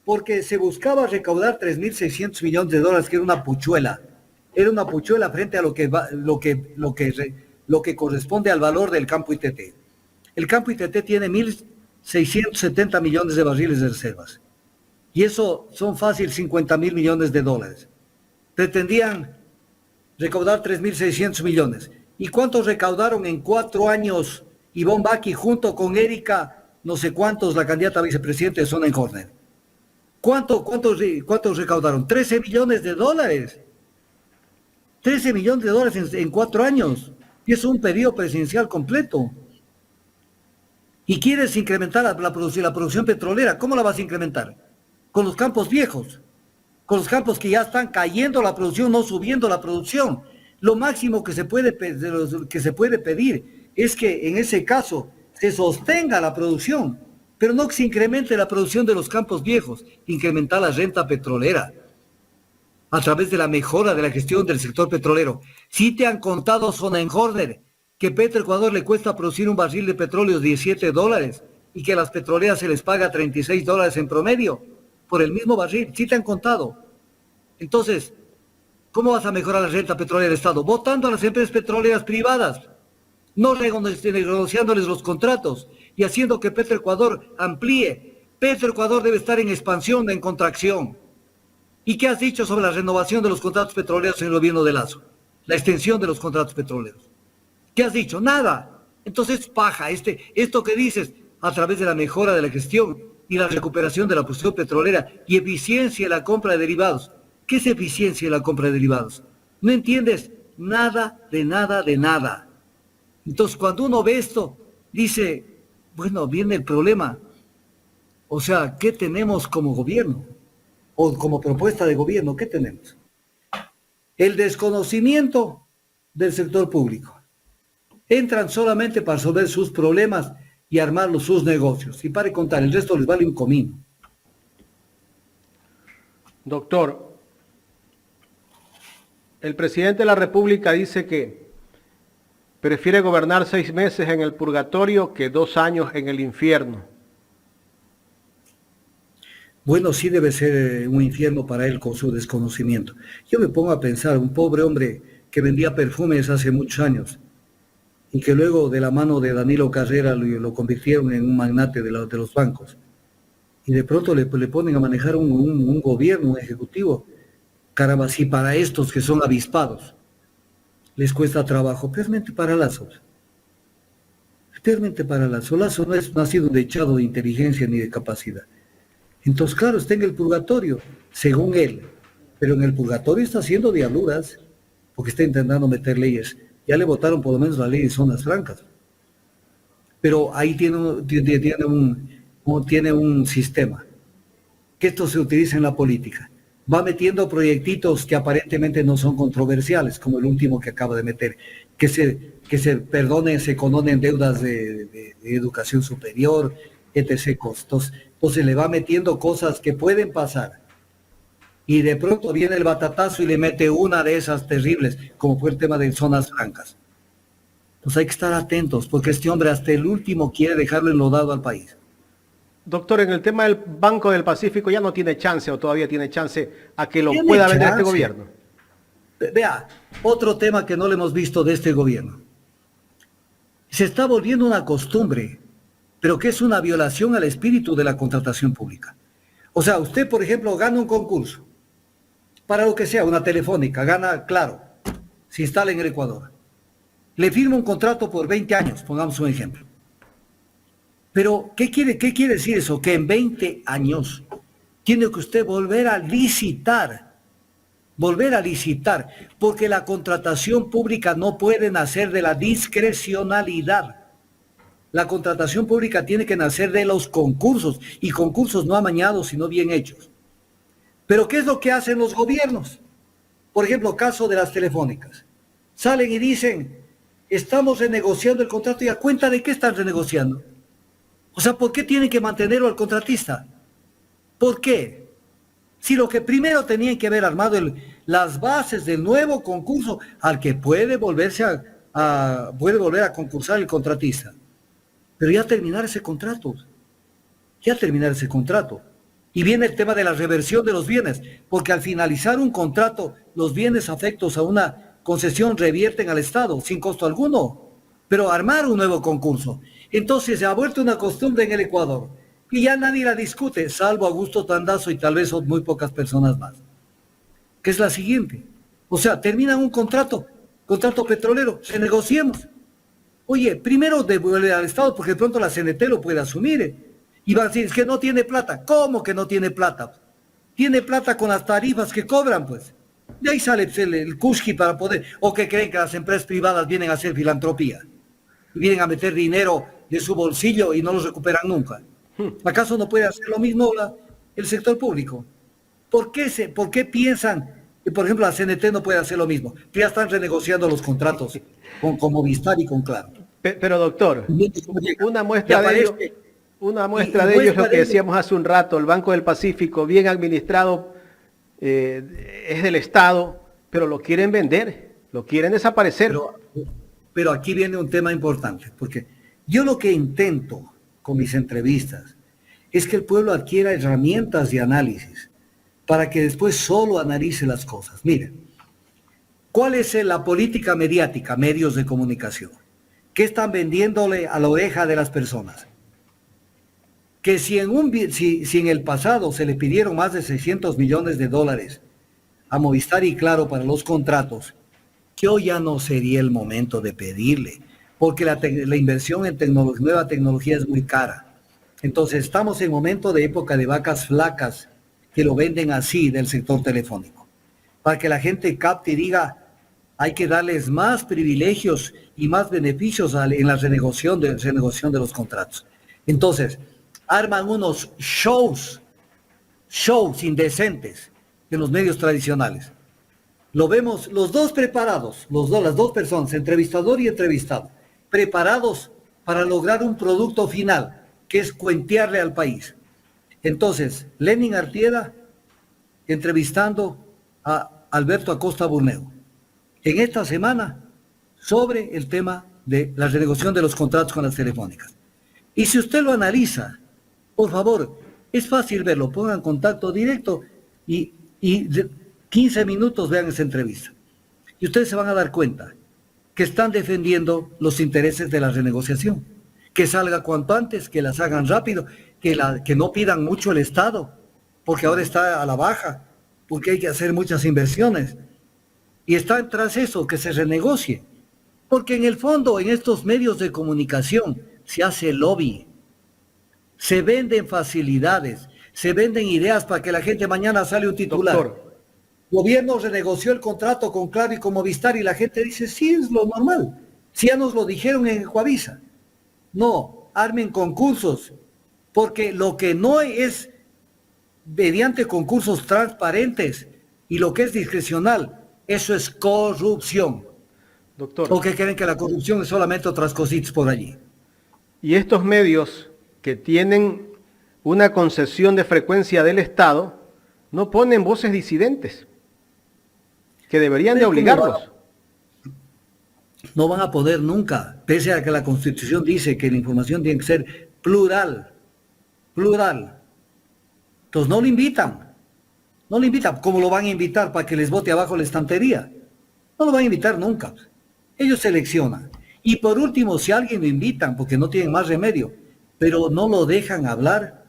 porque se buscaba recaudar 3.600 millones de dólares, que era una puchuela. Era una puchuela frente a lo que corresponde al valor del campo ITT. El campo ITT tiene 1.670 millones de barriles de reservas. Y eso son fácil 50.000 millones de dólares. Pretendían recaudar 3.600 millones. ¿Y cuántos recaudaron en 4 años Ivonne Baki junto con Erika, no sé cuántos, la candidata a vicepresidente de Sonnenhorner? ¿Cuántos recaudaron? 13 millones de dólares. 13 millones de dólares en 4 años. Y es un periodo presidencial completo. Y quieres incrementar la producción petrolera. ¿Cómo la vas a incrementar? Con los campos viejos. Con los campos que ya están cayendo la producción, no subiendo la producción. Lo máximo que se puede pedir es que en ese caso se sostenga la producción, pero no que se incremente la producción de los campos viejos, incrementar la renta petrolera a través de la mejora de la gestión del sector petrolero. Si te han contado, Sonnenhorner, que Petroecuador le cuesta producir un barril de petróleo $17 y que a las petroleras se les paga $36 en promedio por el mismo barril. Si te han contado. Entonces, ¿cómo vas a mejorar la renta petrolera del Estado? Votando a las empresas petroleras privadas, no renegociándoles los contratos y haciendo que Petroecuador amplíe. Petroecuador debe estar en expansión, en contracción. ¿Y qué has dicho sobre la renovación de los contratos petroleros en el gobierno de Lazo? La extensión de los contratos petroleros. ¿Qué has dicho? Nada. Entonces, paja, esto que dices a través de la mejora de la gestión y la recuperación de la producción petrolera y eficiencia en la compra de derivados. ¿Qué es eficiencia en la compra de derivados? No entiendes nada, de nada, de nada. Entonces, cuando uno ve esto, dice, bueno, viene el problema. O sea, ¿qué tenemos como gobierno? O como propuesta de gobierno, ¿qué tenemos? El desconocimiento del sector público. Entran solamente para resolver sus problemas y armar sus negocios. Y para contar, el resto les vale un comino. Doctor, el presidente de la República dice que prefiere gobernar 6 meses en el purgatorio que 2 años en el infierno. Bueno, sí debe ser un infierno para él con su desconocimiento. Yo me pongo a pensar, un pobre hombre que vendía perfumes hace muchos años y que luego de la mano de Danilo Carrera lo convirtieron en un magnate de los bancos. Y de pronto le ponen a manejar un gobierno, un ejecutivo. Caramba, si para estos que son avispados les cuesta trabajo, realmente para Lazo. Realmente para Lazo. Lazo no ha sido un dechado de inteligencia ni de capacidad. Entonces, claro, está en el purgatorio, según él. Pero en el purgatorio está haciendo diabluras, porque está intentando meter leyes. Ya le votaron por lo menos la ley de zonas francas. Pero ahí tiene un sistema, que esto se utiliza en la política. Va metiendo proyectitos que aparentemente no son controversiales, como el último que acaba de meter, que se condonen deudas de educación superior, etc. costos. Entonces le va metiendo cosas que pueden pasar. Y de pronto viene el batatazo y le mete una de esas terribles, como fue el tema de zonas francas. Entonces hay que estar atentos, porque este hombre hasta el último quiere dejarlo enlodado al país. Doctor, en el tema del Banco del Pacífico ya no tiene chance o todavía tiene chance a que lo pueda vender este gobierno. Vea, otro tema que no le hemos visto de este gobierno. Se está volviendo una costumbre, pero que es una violación al espíritu de la contratación pública. O sea, usted, por ejemplo, gana un concurso, para lo que sea, una telefónica, gana Claro, se instala en el Ecuador. Le firma un contrato por 20 años, pongamos un ejemplo. Pero, ¿qué quiere decir eso? Que en 20 años tiene que usted volver a licitar, porque la contratación pública no puede nacer de la discrecionalidad. La contratación pública tiene que nacer de los concursos, y concursos no amañados, sino bien hechos. Pero ¿qué es lo que hacen los gobiernos? Por ejemplo, caso de las telefónicas. Salen y dicen, estamos renegociando el contrato, ¿y a cuenta de qué están renegociando? O sea, ¿por qué tienen que mantenerlo al contratista? ¿Por qué? Si lo que primero tenían que haber armado las bases del nuevo concurso al que puede volver a concursar el contratista. Pero ya terminar ese contrato. Y viene el tema de la reversión de los bienes, porque al finalizar un contrato, los bienes afectos a una concesión revierten al Estado sin costo alguno. Pero armar un nuevo concurso. Entonces se ha vuelto una costumbre en el Ecuador. y ya nadie la discute, salvo Augusto Tandazo y tal vez son muy pocas personas más, que es la siguiente. O sea, terminan un contrato petrolero, renegociemos. Oye, primero devuelve al Estado porque de pronto la CNT lo puede asumir. Y van a decir, es que no tiene plata. ¿Cómo que no tiene plata? Tiene plata con las tarifas que cobran, pues. De ahí sale pues, el Kuski para poder... ¿O que creen que las empresas privadas vienen a hacer filantropía? Vienen a meter dinero de su bolsillo y no lo recuperan nunca. ¿Acaso no puede hacer lo mismo el sector público? ¿Por qué piensan que, por ejemplo, la CNT no puede hacer lo mismo? Que ya están renegociando los contratos con Movistar y con Claro. Pero doctor, una muestra de ello, es lo que decíamos hace un rato, el Banco del Pacífico, bien administrado, es del Estado, pero lo quieren vender, lo quieren desaparecer. Pero aquí viene un tema importante, porque yo lo que intento con mis entrevistas es que el pueblo adquiera herramientas de análisis para que después solo analice las cosas. Miren, ¿cuál es la política mediática, medios de comunicación? ¿Qué están vendiéndole a la oreja de las personas? Que si en el pasado se le pidieron más de 600 millones de dólares a Movistar y Claro para los contratos, que hoy ya no sería el momento de pedirle, porque la inversión en nueva tecnología es muy cara. Entonces estamos en momento de época de vacas flacas, que lo venden así del sector telefónico, para que la gente capte y diga, hay que darles más privilegios y más beneficios en la renegociación de los contratos. Entonces, arman unos shows indecentes en los medios tradicionales. Lo vemos los dos preparados, las dos personas, entrevistador y entrevistado, preparados para lograr un producto final, que es cuentearle al país. Entonces, Lenin Artieda entrevistando a Alberto Acosta Burneo en esta semana sobre el tema de la renegociación de los contratos con las telefónicas. Y si usted lo analiza, por favor, es fácil verlo, pongan contacto directo y 15 minutos vean esa entrevista. Y ustedes se van a dar cuenta que están defendiendo los intereses de la renegociación. Que salga cuanto antes, que las hagan rápido, que no pidan mucho el Estado, porque ahora está a la baja, porque hay que hacer muchas inversiones. Y está tras eso, que se renegocie. Porque en el fondo, en estos medios de comunicación, se hace lobby. Se venden facilidades, se venden ideas para que la gente mañana sale un titular. Doctor. Gobierno renegoció el contrato con Claro y con Movistar y la gente dice, sí, es lo normal. Si ya nos lo dijeron en Coavisa. No, armen concursos, porque lo que no es mediante concursos transparentes y lo que es discrecional, eso es corrupción. Doctor. ¿O que creen que la corrupción es solamente otras cositas por allí? Y estos medios que tienen una concesión de frecuencia del Estado no ponen voces disidentes, que deberían de obligarlos. No van a poder nunca, pese a que la Constitución dice que la información tiene que ser plural. Entonces no lo invitan. ¿Cómo lo van a invitar para que les bote abajo la estantería? No lo van a invitar nunca. Ellos seleccionan. Y por último, si a alguien lo invitan, porque no tienen más remedio, pero no lo dejan hablar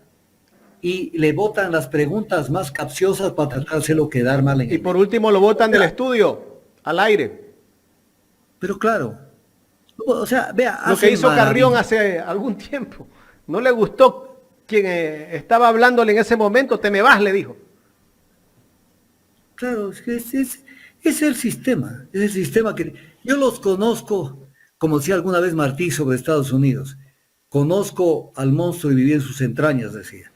y le botan las preguntas más capciosas para tratárselo quedar mal en Y por último lo botan del estudio, al aire. Pero claro, o sea, vea, lo que hizo Carrión hace algún tiempo. No le gustó quien estaba hablándole en ese momento, te me vas, le dijo. Claro, es el sistema, que yo los conozco, como decía alguna vez Martí sobre Estados Unidos, conozco al monstruo y viví en sus entrañas, decía.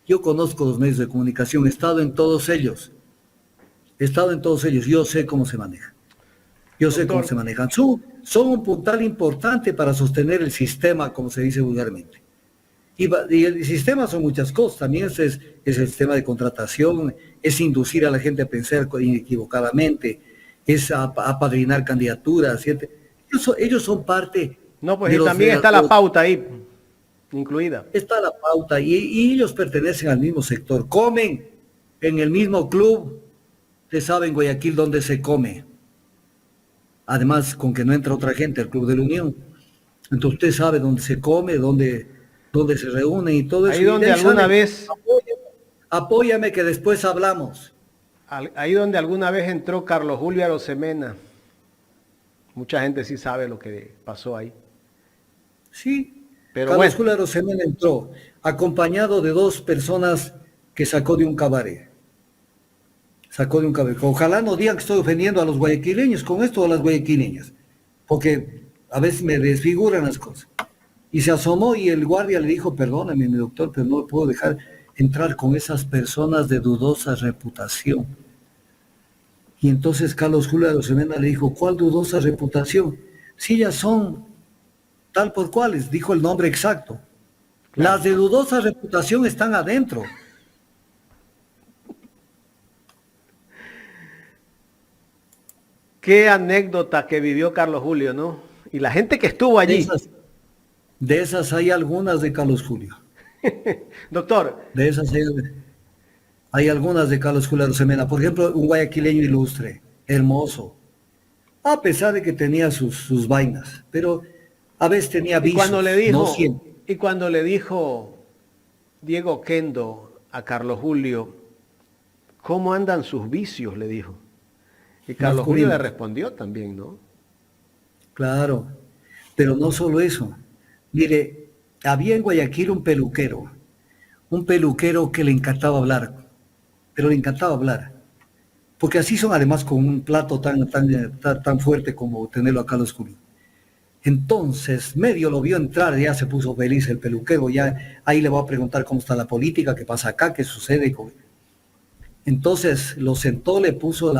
Yo conozco los medios de comunicación, he estado en todos ellos, yo sé cómo se manejan. Son un puntal importante para sostener el sistema, como se dice vulgarmente. Y el sistema son muchas cosas, también es el sistema de contratación, es inducir a la gente a pensar inequivocadamente, es apadrinar candidaturas, ¿cierto? Ellos son parte... No, pues también está la pauta ahí, incluida. Está la pauta y ellos pertenecen al mismo sector, comen en el mismo club, ustedes saben Guayaquil dónde se come. Además, con que no entra otra gente al Club de la Unión. Entonces usted sabe dónde se come, dónde donde se reúnen y todo eso. Ahí donde alguna vez... Apóyame que después hablamos. Ahí donde alguna vez entró Carlos Julio Arosemena. Mucha gente sí sabe lo que pasó ahí. Sí, pero Carlos bueno. Julio Arosemena entró acompañado de 2 personas que sacó de un cabaret. Sacó de un cabaret. Ojalá no digan que estoy ofendiendo a los guayaquileños con esto o a las guayaquileñas, porque a veces me desfiguran las cosas. Y se asomó y el guardia le dijo, perdóname, mi doctor, pero no puedo dejar entrar con esas personas de dudosa reputación. Y entonces Carlos Julio Arosemena le dijo, ¿cuál dudosa reputación? Si ellas son tal por cuales, dijo el nombre exacto. Claro. Las de dudosa reputación están adentro. Qué anécdota que vivió Carlos Julio, ¿no? Y la gente que estuvo allí. De esas hay algunas de Carlos Julio. Doctor. De esas hay algunas de Carlos Julio Arosemena. Por ejemplo, un guayaquileño ilustre, hermoso, a pesar de que tenía sus vainas, pero a veces tenía vicios. Y cuando le dijo Diego Kendo a Carlos Julio, ¿cómo andan sus vicios?, le dijo. Y Carlos Julio le respondió también, ¿no? Claro, pero no solo eso. Mire, había en Guayaquil un peluquero que le encantaba hablar, pero le encantaba hablar, porque así son además con un plato tan fuerte como tenerlo a Carlos Julio. Entonces, medio lo vio entrar, ya se puso feliz el peluquero, ya ahí le va a preguntar cómo está la política, qué pasa acá, qué sucede. Entonces lo sentó, le puso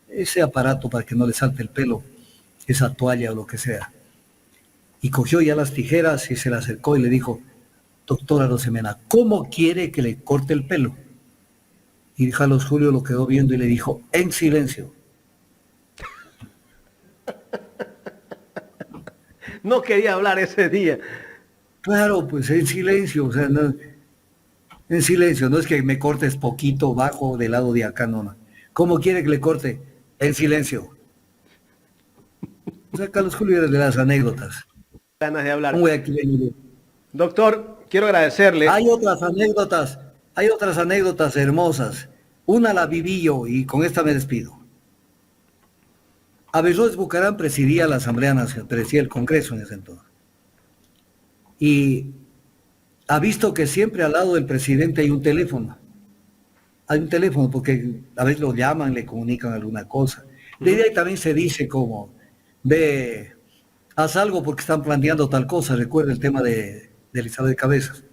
ese aparato para que no le salte el pelo, esa toalla o lo que sea. Y cogió ya las tijeras y se le acercó y le dijo, doctor Arosemena, ¿cómo quiere que le corte el pelo? Y Carlos Julio lo quedó viendo y le dijo, en silencio. No quería hablar ese día. Claro, pues en silencio, o sea, no, en silencio, no es que me cortes poquito bajo del lado de acá, no. ¿Cómo quiere que le corte? En silencio. O sea, Carlos Julio era de las anécdotas. Ganas de hablar. Doctor, quiero agradecerle. Hay otras anécdotas hermosas. Una la viví yo y con esta me despido. Averroes Bucaram presidía la Asamblea Nacional, presidía el Congreso en ese entonces. Y ha visto que siempre al lado del presidente hay un teléfono. Hay un teléfono porque a veces lo llaman, le comunican alguna cosa. De ahí también se dice como, haz algo porque están planteando tal cosa. Recuerda el tema de Elizabeth Cabezas.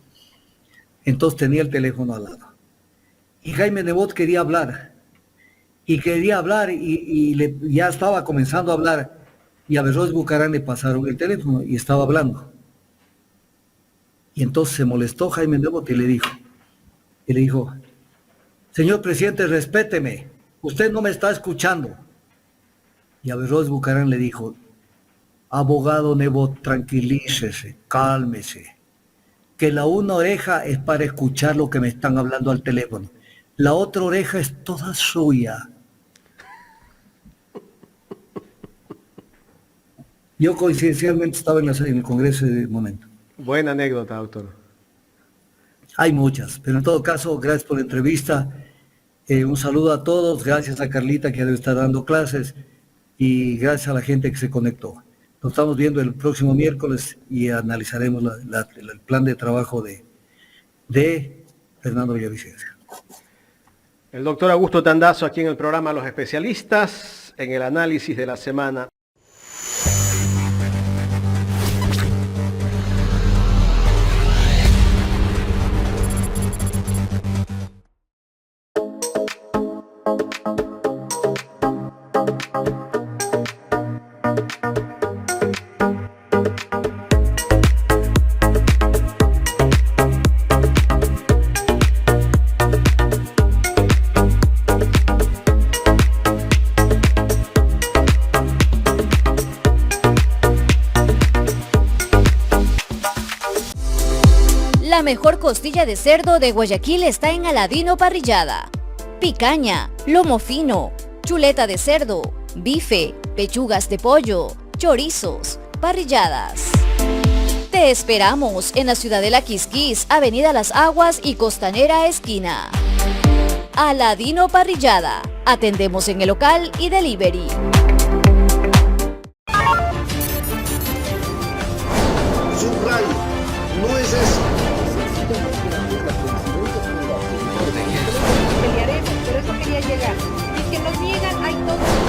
Entonces tenía el teléfono al lado. Y Jaime Nebot quería hablar. Y ya estaba comenzando a hablar. Y a Averroes Bucaram le pasaron el teléfono y estaba hablando. Y entonces se molestó Jaime Nebot y le dijo, señor presidente, respéteme, usted no me está escuchando. Y Averroes Bucaram le dijo, abogado Nebot, tranquilícese, cálmese, que la una oreja es para escuchar lo que me están hablando al teléfono, la otra oreja es toda suya. Yo coincidencialmente estaba en el Congreso de momento. Buena anécdota, doctor. Hay muchas, pero en todo caso, gracias por la entrevista. Un saludo a todos, gracias a Carlita que debe estar dando clases y gracias a la gente que se conectó. Nos estamos viendo el próximo miércoles y analizaremos el plan de trabajo de Fernando Villavicencio. El doctor Augusto Tandazo aquí en el programa Los Especialistas, en el análisis de la semana. La mejor costilla de cerdo de Guayaquil está en Aladino Parrillada. Picaña, lomo fino, chuleta de cerdo, bife, pechugas de pollo, chorizos, parrilladas. Te esperamos en la ciudad de La Quisquis, Avenida Las Aguas y Costanera esquina. Aladino Parrillada. Atendemos en el local y delivery. Subrayo, no es eso. Pelearemos, pero eso quería llegar. Y que nos niegan, hay todo.